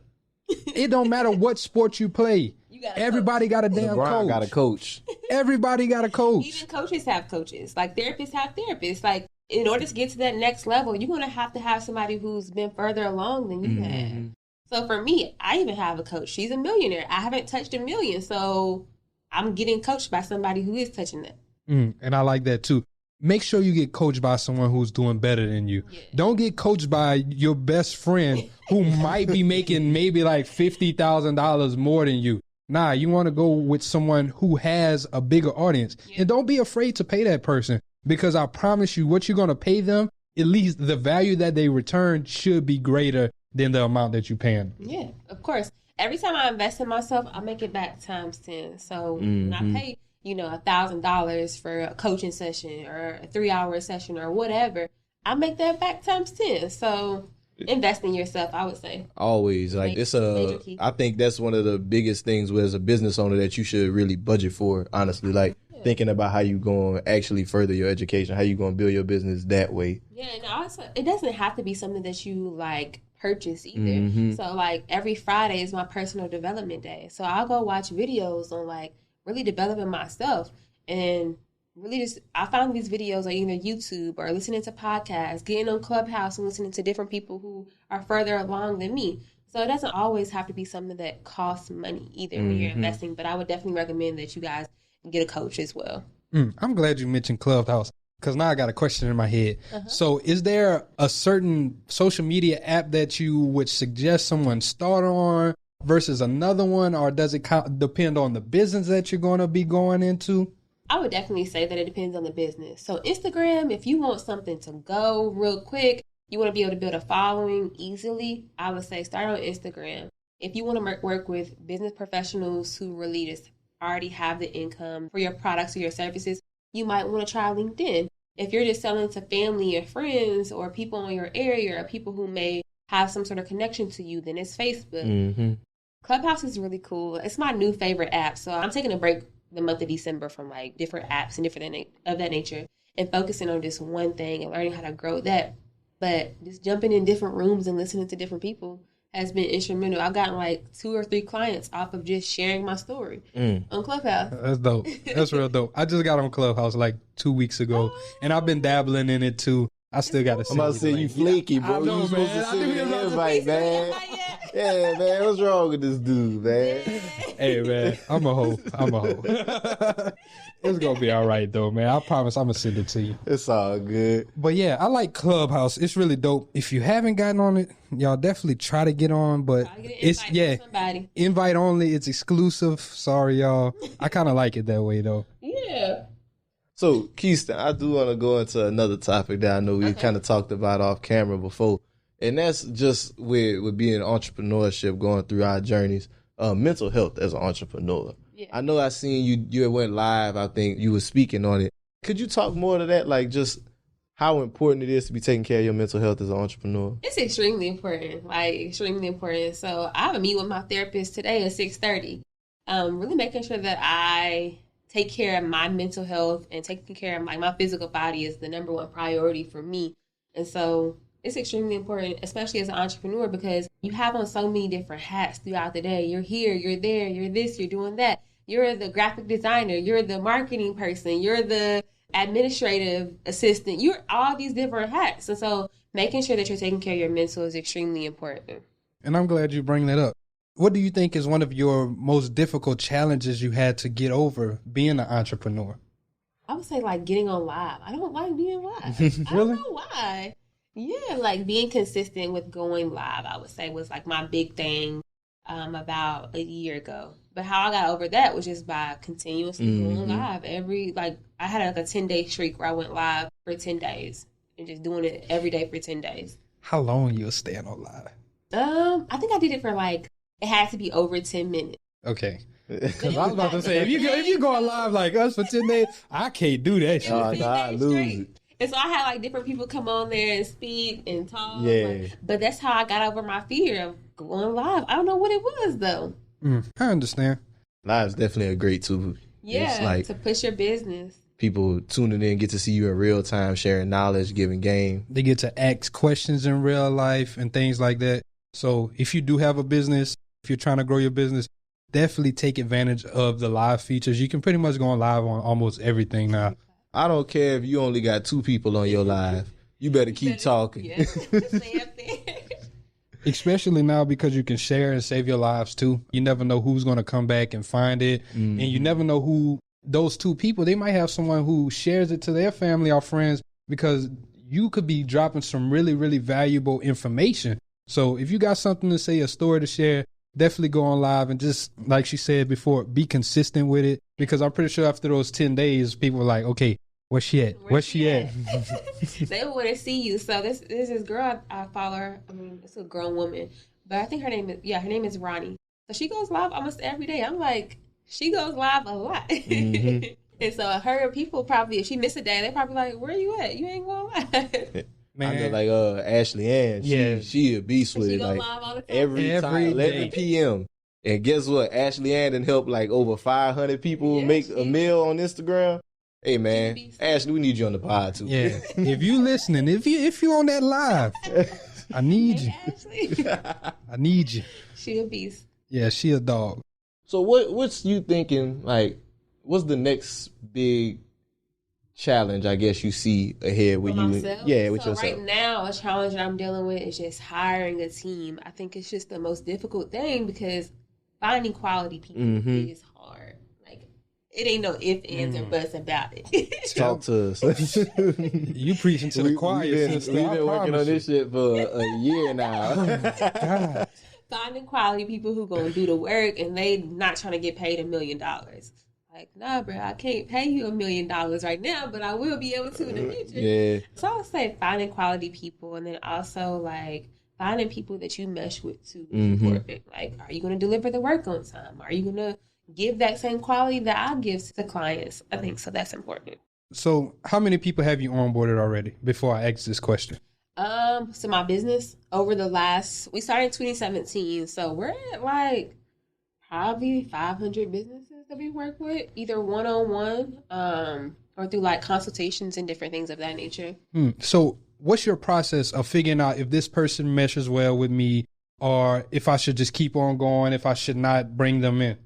it don't matter what sport you play. Everybody got a damn coach. Got a coach. Everybody got a coach. Even coaches have coaches. Like, therapists have therapists. Like, in order to get to that next level, you're going to have somebody who's been further along than you have. So for me, I even have a coach. She's a millionaire. I haven't touched $1 million. So I'm getting coached by somebody who is touching that. And I like that too. Make sure you get coached by someone who's doing better than you. Yeah. Don't get coached by your best friend who might be making maybe like $50,000 more than you. Nah, you want to go with someone who has a bigger audience. Yeah. And don't be afraid to pay that person, because I promise you what you're going to pay them, at least the value that they return should be greater than the amount that you pay them. Yeah, of course. Every time I invest in myself, I make it back times 10. So when I pay, $1,000 for a coaching session or a 3-hour session or whatever, I make that back times 10. So invest in yourself, I would say. Always. Like, I think that's one of the biggest things as a business owner that you should really budget for, honestly. Like, thinking about how you going to actually further your education, how you going to build your business that way. Yeah, and also, it doesn't have to be something that you, like, purchase either. So, like, every Friday is my personal development day. So I'll go watch videos on, like, really developing myself. And really just, I found these videos on either YouTube or listening to podcasts, getting on Clubhouse and listening to different people who are further along than me. So it doesn't always have to be something that costs money either when you're investing. But I would definitely recommend that you guys get a coach as well. I'm glad you mentioned Clubhouse, because now I got a question in my head. So is there a certain social media app that you would suggest someone start on versus another one, or does it depend on the business that you're going to be going into? I would definitely say that it depends on the business. So Instagram, if you want something to go real quick, you want to be able to build a following easily, I would say start on Instagram. If you want to work with business professionals who really just already have the income for your products or your services, you might want to try LinkedIn. If you're just selling to family or friends or people in your area or people who may have some sort of connection to you, then it's Facebook. Clubhouse is really cool. It's my new favorite app. So I'm taking a break the month of December from like different apps and different of that nature and focusing on just one thing and learning how to grow that. But just jumping in different rooms and listening to different people has been instrumental. I've gotten like 2 or 3 clients off of just sharing my story on Clubhouse. That's dope. That's real dope. I just got on Clubhouse like 2 weeks ago, and I've been dabbling in it too. I still got to see. I'm about to say you flaky, bro. I know, you supposed to send me an invite, man. Yeah, man. What's wrong with this dude, man? Hey, man. I'm a hoe. It's going to be all right, though, man. I promise I'm going to send it to you. It's all good. But, yeah, I like Clubhouse. It's really dope. If you haven't gotten on it, y'all definitely try to get on. But it's, invite only. It's exclusive. Sorry, y'all. I kind of like it that way, though. Yeah. So, Kheiston, I do want to go into another topic that I know we kind of talked about off camera before. And that's just with being entrepreneurship, going through our journeys, mental health as an entrepreneur. Yeah. I know I seen you went live. I think you were speaking on it. Could you talk more to that? Like, just how important it is to be taking care of your mental health as an entrepreneur? It's extremely important, like extremely important. So I have a meet with my therapist today at 6:30. Really making sure that I take care of my mental health and taking care of my physical body is the number one priority for me. And so it's extremely important, especially as an entrepreneur, because you have on so many different hats throughout the day. You're here, you're there, you're this, you're doing that. You're the graphic designer, you're the marketing person, you're the administrative assistant. You're all these different hats. And so making sure that you're taking care of your mental is extremely important. And I'm glad you bring that up. What do you think is one of your most difficult challenges you had to get over being an entrepreneur? I would say like getting on live. I don't like being live. Really? I don't know why. Yeah, like being consistent with going live, I would say was like my big thing about a year ago. But how I got over that was just by continuously going live. I had like a 10-day streak where I went live for 10 days and just doing it every day for 10 days. How long you were staying on live? I think I did it for it had to be over 10 minutes. Okay. Because I was about to say, if you go live like us for 10 days, I can't do that shit. I lose it. And so I had like different people come on there and speak and talk. Yeah. Like, but that's how I got over my fear of going live. I don't know what it was though. I understand. Live's definitely a great tool. Yeah, it's like to push your business. people tuning in get to see you in real time, sharing knowledge, giving game. They get to ask questions in real life and things like that. So if you do have a business, if you're trying to grow your business, definitely take advantage of the live features. You can pretty much go on live on almost everything now. I don't care if you only got 2 people on your live. You better keep talking. Yeah, stay up there. Especially now because you can share and save your lives too. You never know who's going to come back and find it. And you never know who those 2 people, they might have someone who shares it to their family or friends, because you could be dropping some really, really valuable information. So if you got something to say, a story to share, definitely go on live and just, like she said before, be consistent with it. Because I'm pretty sure after those 10 days, people are like, okay, where's she at? Where's she at? They want to see you. So this is this girl I follow her. I mean, it's a grown woman, but I think her name is Ronnie. So she goes live almost every day. I'm like, she goes live a lot. And so her people probably, if she miss a day, they probably like, where you at? You ain't going live. Man. I know, like Ashley Ann, she a beast with it. Like live all the time. every time, 11 p.m. And guess what? Ashley Ann done helped like over 500 people make a meal on Instagram. Hey man, Ashley, we need you on the pod too. Yeah, if you listening, if you on that live, I need you. Ashley. I need you. She a beast. Yeah, she a dog. So what's you thinking? Like, what's the next big challenge I guess you see ahead with you? Myself? Yeah, with so yourself. Right now, a challenge that I'm dealing with is just hiring a team. I think it's just the most difficult thing because finding quality people is hard. Like, it ain't no ifs, ands, or buts about it. Talk to us. You preaching to the choir. We've been working on this shit for a year now. God. Finding quality people who gonna do the work and they not trying to get paid $1 million. Like, nah, bro, I can't pay you $1 million right now, but I will be able to in the future. Yeah. So I would say finding quality people, and then also like finding people that you mesh with too. Important. Like, are you going to deliver the work on time? Are you going to give that same quality that I give to clients? I think so. That's important. So how many people have you onboarded already before I ask this question? So my business we started in 2017. So we're at like probably 500 businesses that we work with, either one-on-one, or through like consultations and different things of that nature. So what's your process of figuring out if this person meshes well with me, or if I should just keep on going, if I should not bring them in?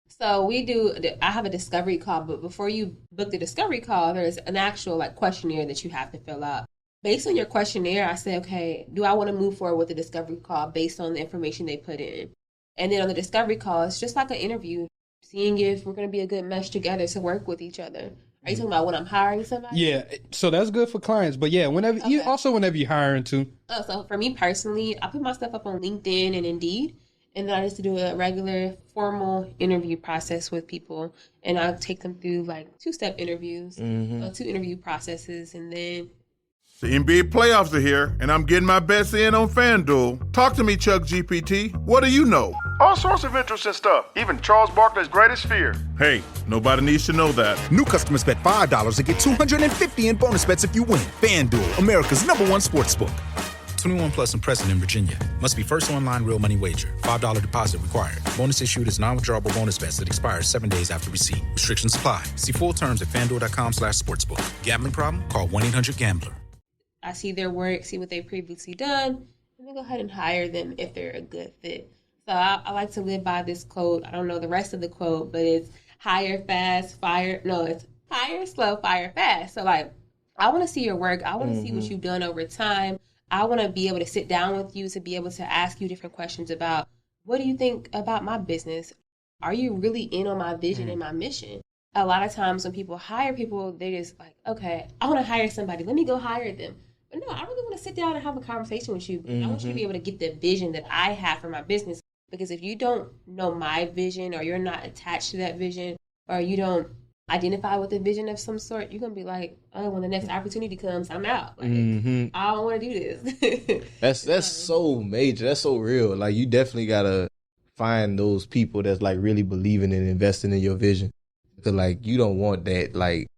So I have a discovery call, but before you book the discovery call, there's an actual like questionnaire that you have to fill out. Based on your questionnaire, I say, okay, do I want to move forward with the discovery call based on the information they put in? And then on the discovery call, it's just like an interview, seeing if we're going to be a good mesh together to work with each other. Are you talking about when I'm hiring somebody? Yeah, so that's good for clients. But yeah, whenever you're hiring too. Oh, so for me personally, I put my stuff up on LinkedIn and Indeed. And then I used to do a regular formal interview process with people. And I take them through like 2-step interviews, 2 interview processes. And then the NBA playoffs are here, and I'm getting my bets in on FanDuel. Talk to me, Chuck GPT. What do you know? All sorts of interesting stuff, even Charles Barkley's greatest fear. Hey, nobody needs to know that. New customers bet $5 and get $250 in bonus bets if you win. FanDuel, America's #1 sportsbook. 21 plus and present in Virginia. Must be first online real money wager. $5 deposit required. Bonus issued as non-withdrawable bonus bets that expire 7 days after receipt. Restrictions apply. See full terms at FanDuel.com/sportsbook. Gambling problem? Call 1-800-GAMBLER. I see their work, see what they've previously done, and then go ahead and hire them if they're a good fit. So I like to live by this quote. I don't know the rest of the quote, but it's hire fast, fire. No, it's hire slow, fire fast. So like, I want to see your work. I want to see what you've done over time. I want to be able to sit down with you to be able to ask you different questions about what do you think about my business? Are you really in on my vision and my mission? A lot of times when people hire people, they just like, okay, I want to hire somebody. Let me go hire them. But no, I really want to sit down and have a conversation with you. I want you to be able to get the vision that I have for my business. Because if you don't know my vision, or you're not attached to that vision, or you don't identify with a vision of some sort, you're going to be like, oh, when the next opportunity comes, I'm out. Like, I don't want to do this. That's so major. That's so real. Like, you definitely got to find those people that's like really believing and investing in your vision. Because like, you don't want that, like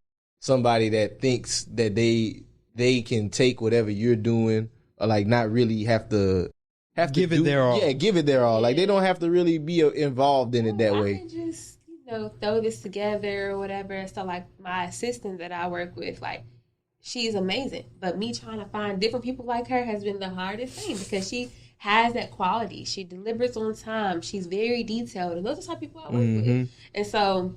somebody that thinks that they they can take whatever you're doing, or like not really have to give it their all. Yeah, give it their all. Like they don't have to really be involved in it that way. I can just, throw this together or whatever. So like my assistant that I work with, like she's amazing. But me trying to find different people like her has been the hardest thing because she has that quality. She delivers on time. She's very detailed. And those are the type of people I work with. And so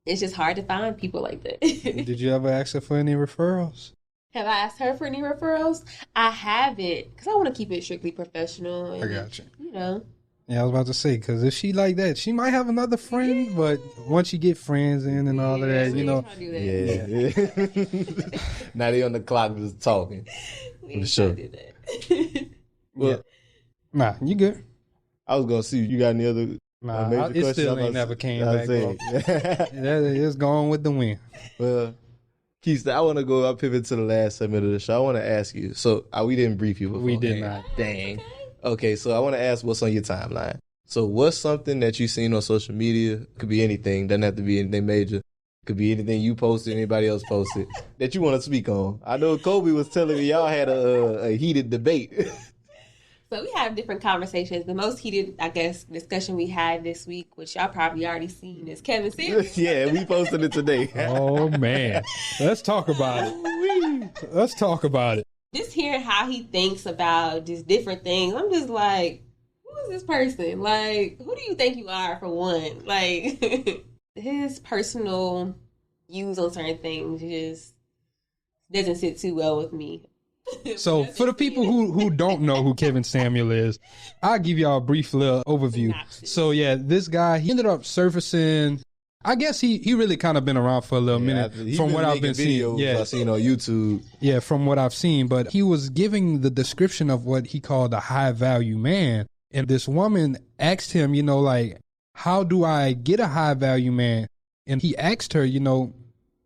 it's just hard to find people like that. Did you ever ask her for any referrals? Have I asked her for any referrals? I haven't, because I want to keep it strictly professional. And, I got you. Yeah, I was about to say, because if she like that, she might have another friend, but once you get friends in and all of that, Now they on the clock just talking. For sure. Well, nah, you good. I was going to see, you got any other Nah, it still ain't never came back. It's going with the wind. Well, Kheiston, I want to go. I'll pivot to the last segment of the show. I want to ask you. So we didn't brief you before. We did not. Dang. Okay, so I want to ask what's on your timeline. So what's something that you've seen on social media? Could be anything. Doesn't have to be anything major. Could be anything you posted, anybody else posted that you want to speak on. I know Kobe was telling me y'all had a heated debate. So we have different conversations. The most heated, I guess, discussion we had this week, which y'all probably already seen, is Kevin Samuels. Yeah, we posted it today. Oh, man. Let's talk about it. Let's talk about it. Just hearing how he thinks about just different things, I'm just like, who is this person? Like, who do you think you are, for one? Like, his personal views on certain things just doesn't sit too well with me. So for the people who don't know who Kevin Samuel is, I'll give y'all a brief little overview. So yeah, this guy, he ended up surfacing, I guess he really kind of been around for a little minute from what I've been seeing. Yeah, I've seen on YouTube. Yeah, from what I've seen, but he was giving the description of what he called a high value man. And this woman asked him, like, how do I get a high value man? And he asked her,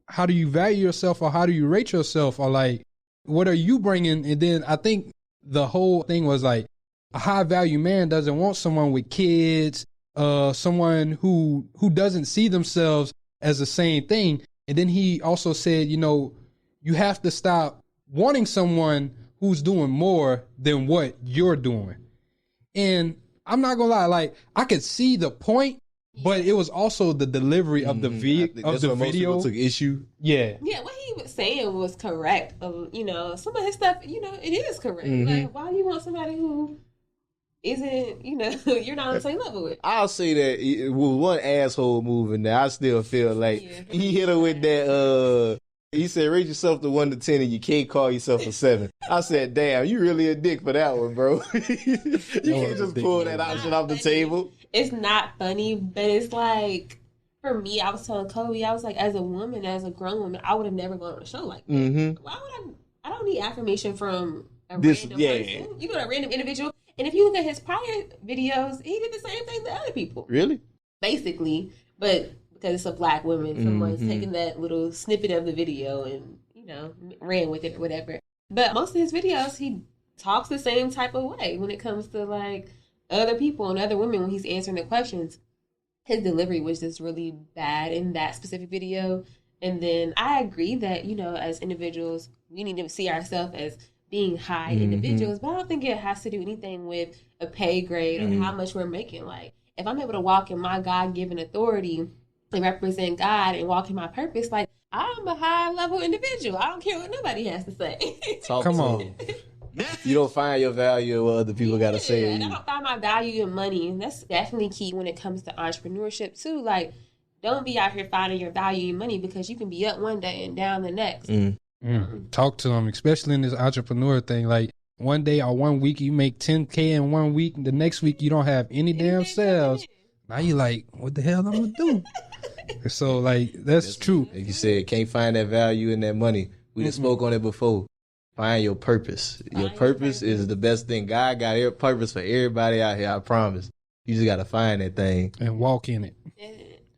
how do you value yourself, or how do you rate yourself, or like, what are you bringing? And then I think the whole thing was like, a high value man doesn't want someone with kids, someone who doesn't see themselves as the same thing. And then he also said, you have to stop wanting someone who's doing more than what you're doing. And I'm not gonna lie, like, I could see the point, but it was also the delivery of the video. Most people took issue. Yeah, what he was saying was correct. Some of his stuff, it is correct. Like, why do you want somebody who isn't, you're not on the same level with? I'll say that it was one asshole move in there. I still feel like he hit her with that. He said, rate yourself to 1 to 10 and you can't call yourself a 7. I said, damn, you really a dick for that one, bro. You can't just pull that option off the table. It's not funny, but it's like, for me, I was telling Kobe, I was like, as a woman, as a grown woman, I would have never gone on a show like that. Why would I don't need affirmation from a random person. A random individual. And if you look at his prior videos, he did the same thing to other people. Really? Basically. But because it's a black woman, someone's taking that little snippet of the video and, ran with it or whatever. But most of his videos, he talks the same type of way when it comes to, like, other people and other women when he's answering the questions. His delivery was just really bad in that specific video. And then I agree that, as individuals, we need to see ourselves as being high individuals, but I don't think it has to do anything with a pay grade or how much we're making. Like, if I'm able to walk in my God-given authority and represent God and walk in my purpose, like, I'm a high-level individual. I don't care what nobody has to say. Come on. You don't find your value in what other people got to say. And I don't find my value in money. And that's definitely key when it comes to entrepreneurship, too. Like, don't be out here finding your value in money, because you can be up one day and down the next. Talk to them, especially in this entrepreneur thing. Like, one day or 1 week you make 10K in 1 week, the next week you don't have any damn sales. Now you like, what the hell I'm gonna do? So, like, that's true. Like you said, can't find that value in that money. We just spoke on it before. Find your purpose. Your purpose is the best thing. God got a purpose for everybody out here, I promise. You just got to find that thing. And walk in it.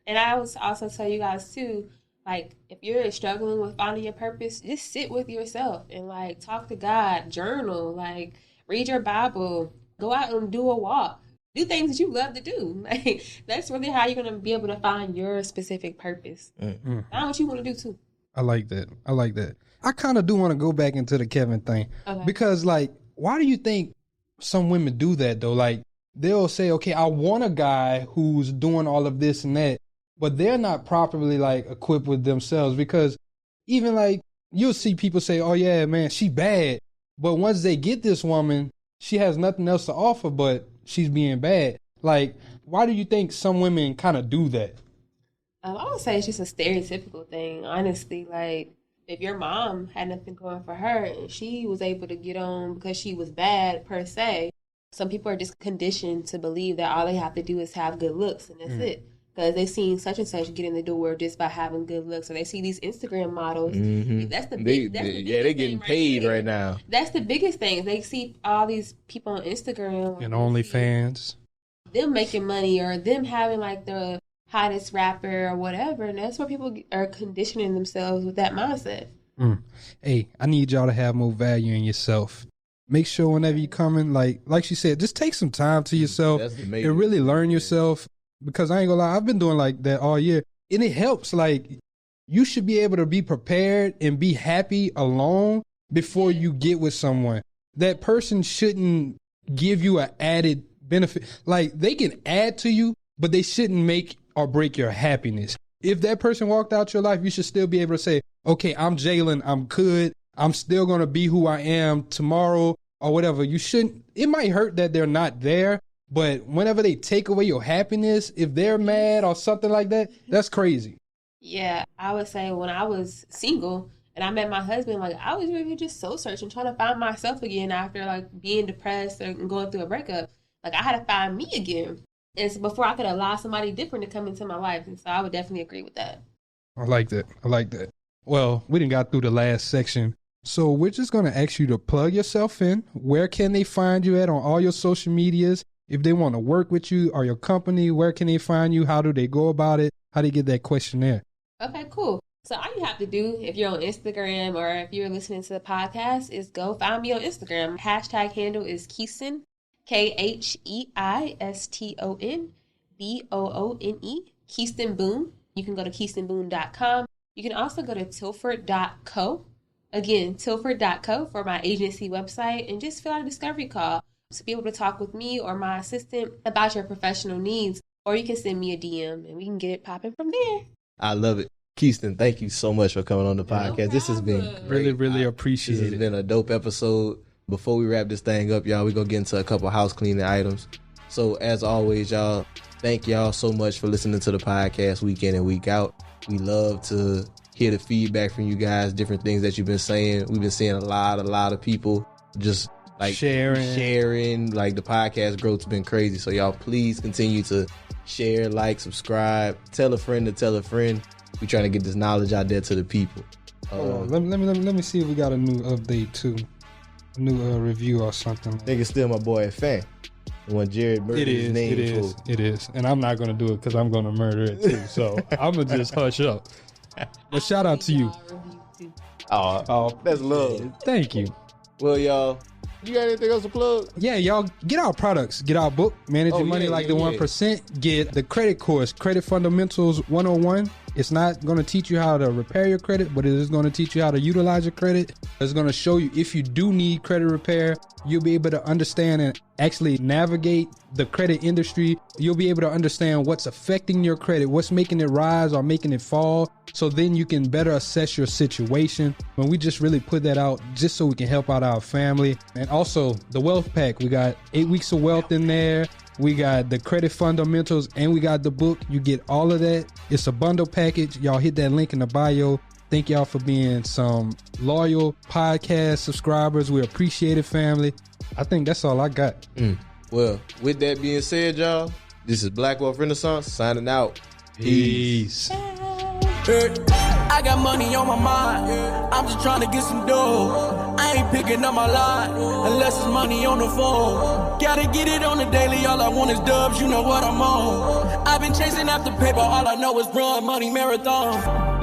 And I would also tell you guys, too, like, if you're struggling with finding your purpose, just sit with yourself and, like, talk to God, journal, like, read your Bible, go out and do a walk. Do things that you love to do. Like, that's really how you're going to be able to find your specific purpose. Find what you want to do, too. I like that. I kind of do want to go back into the Kevin thing. Okay. Because, like, why do you think some women do that, though? Like, they'll say, okay, I want a guy who's doing all of this and that, but they're not properly, like, equipped with themselves. Because even, like, you'll see people say, oh, yeah, man, she bad. But once they get this woman, she has nothing else to offer, but she's being bad. Like, why do you think some women kind of do that? I would say it's just a stereotypical thing, honestly. Like, if your mom had nothing going for her and she was able to get on because she was bad, per se, some people are just conditioned to believe that all they have to do is have good looks, and that's it. Because they've seen such and such get in the door just by having good looks. Or they see these Instagram models. That's the big, they're getting paid right now. That's the biggest thing. They see all these people on Instagram. And OnlyFans. Them making money or them having like the hottest rapper or whatever. And that's where people are conditioning themselves with that mindset. Hey, I need y'all to have more value in yourself. Make sure whenever you come in, like she said, just take some time to yourself and really learn yourself. Because I ain't gonna lie, I've been doing like that all year. And it helps. Like, you should be able to be prepared and be happy alone before you get with someone. That person shouldn't give you an added benefit. Like, they can add to you, but they shouldn't make or break your happiness. If that person walked out your life, you should still be able to say, okay, I'm Jalen, I'm good, I'm still going to be who I am tomorrow or whatever. You shouldn't, it might hurt that they're not there, but whenever they take away your happiness, if they're mad or something like that, that's crazy. Yeah, I would say when I was single and I met my husband, like, I was really just soul searching, trying to find myself again after like being depressed and going through a breakup. Like, I had to find me again. And so before I could allow somebody different to come into my life. And so I would definitely agree with that. I like that. Well, we done got through the last section. So we're just going to ask you to plug yourself in. Where can they find you at on all your social medias? If they want to work with you or your company, where can they find you? How do they go about it? How do they get that questionnaire? Okay, cool. So all you have to do if you're on Instagram or if you're listening to the podcast is go find me on Instagram. Hashtag handle is Kheiston, KheistonBoone, Kheiston Boone. You can go to KheistonBoone.com. You can also go to Tilford.co. Again, Tilford.co for my agency website, and just fill out a discovery call to be able to talk with me or my assistant about your professional needs. Or you can send me a DM and we can get it popping from there. I love it. Kheiston, thank you so much for coming on the podcast. This has been great. Really appreciate it. This has been a dope episode. Before we wrap this thing up, y'all, we're going to get into a couple house cleaning items. So as always, y'all, thank y'all so much for listening to the podcast week in and week out. We love to hear the feedback from you guys, different things that you've been saying. We've been seeing a lot of people just like sharing. Like, the podcast growth's been crazy. So y'all, please continue to share, like, subscribe, tell a friend to tell a friend. We're trying to get this knowledge out there to the people. Let me see if we got a new update too. A new review or something. I think it's still my boy Fan. The one Jared murdered his name. It is. And I'm not going to do it because I'm going to murder it too. So I'm going to just hush up. But shout out to you. Oh, that's love. Thank you. Well, y'all, you got anything else to plug? Yeah, y'all, get our products. Get our book, Manage Your Money Like the 1%. Get the credit course, Credit Fundamentals 101. It's not going to teach you how to repair your credit, but it is going to teach you how to utilize your credit. It's going to show you if you do need credit repair, you'll be able to understand and actually navigate the credit industry. You'll be able to understand what's affecting your credit, what's making it rise or making it fall. So then you can better assess your situation. When we just really put that out just so we can help out our family. And also the wealth pack, we got 8 weeks of wealth in there. We got the credit fundamentals and we got the book. You get all of that. It's a bundle package. Y'all hit that link in the bio. Thank y'all for being some loyal podcast subscribers. We appreciate it, family. I think that's all I got. Well, with that being said, y'all, this is Black Wealth Renaissance signing out. Peace. I got money on my mind. I'm just trying to get some dough. I ain't picking up my line unless it's money on the phone. Gotta get it on the daily. All I want is dubs. You know what I'm on. I've been chasing after paper. All I know is run money marathon.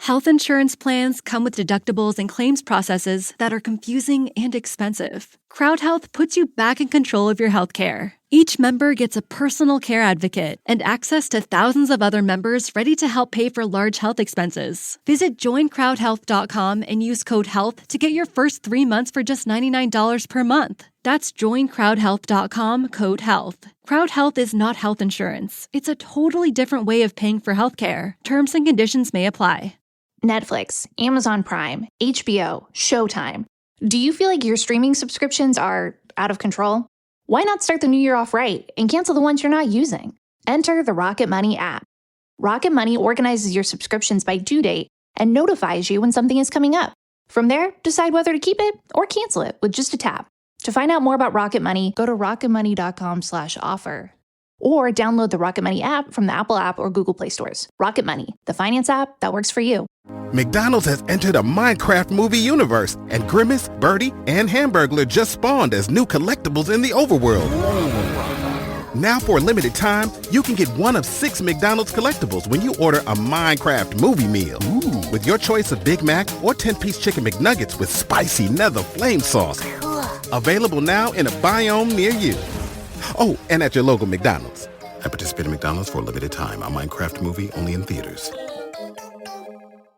Health insurance plans come with deductibles and claims processes that are confusing and expensive. CrowdHealth puts you back in control of your health care. Each member gets a personal care advocate and access to thousands of other members ready to help pay for large health expenses. Visit joincrowdhealth.com and use code HEALTH to get your first 3 months for just $99 per month. That's joincrowdhealth.com, code HEALTH. CrowdHealth is not health insurance. It's a totally different way of paying for healthcare. Terms and conditions may apply. Netflix, Amazon Prime, HBO, Showtime. Do you feel like your streaming subscriptions are out of control? Why not start the new year off right and cancel the ones you're not using? Enter the Rocket Money app. Rocket Money organizes your subscriptions by due date and notifies you when something is coming up. From there, decide whether to keep it or cancel it with just a tap. To find out more about Rocket Money, go to rocketmoney.com/offer or download the Rocket Money app from the Apple app or Google Play stores. Rocket Money, the finance app that works for you. McDonald's has entered a Minecraft movie universe, and Grimace, Birdie, and Hamburglar just spawned as new collectibles in the overworld. Now for a limited time, you can get one of 6 McDonald's collectibles when you order a Minecraft movie meal. With your choice of Big Mac or 10-piece chicken McNuggets with spicy nether flame sauce. Available now in a biome near you. Oh, and at your local McDonald's. At participating McDonald's for a limited time. A Minecraft movie only in theaters.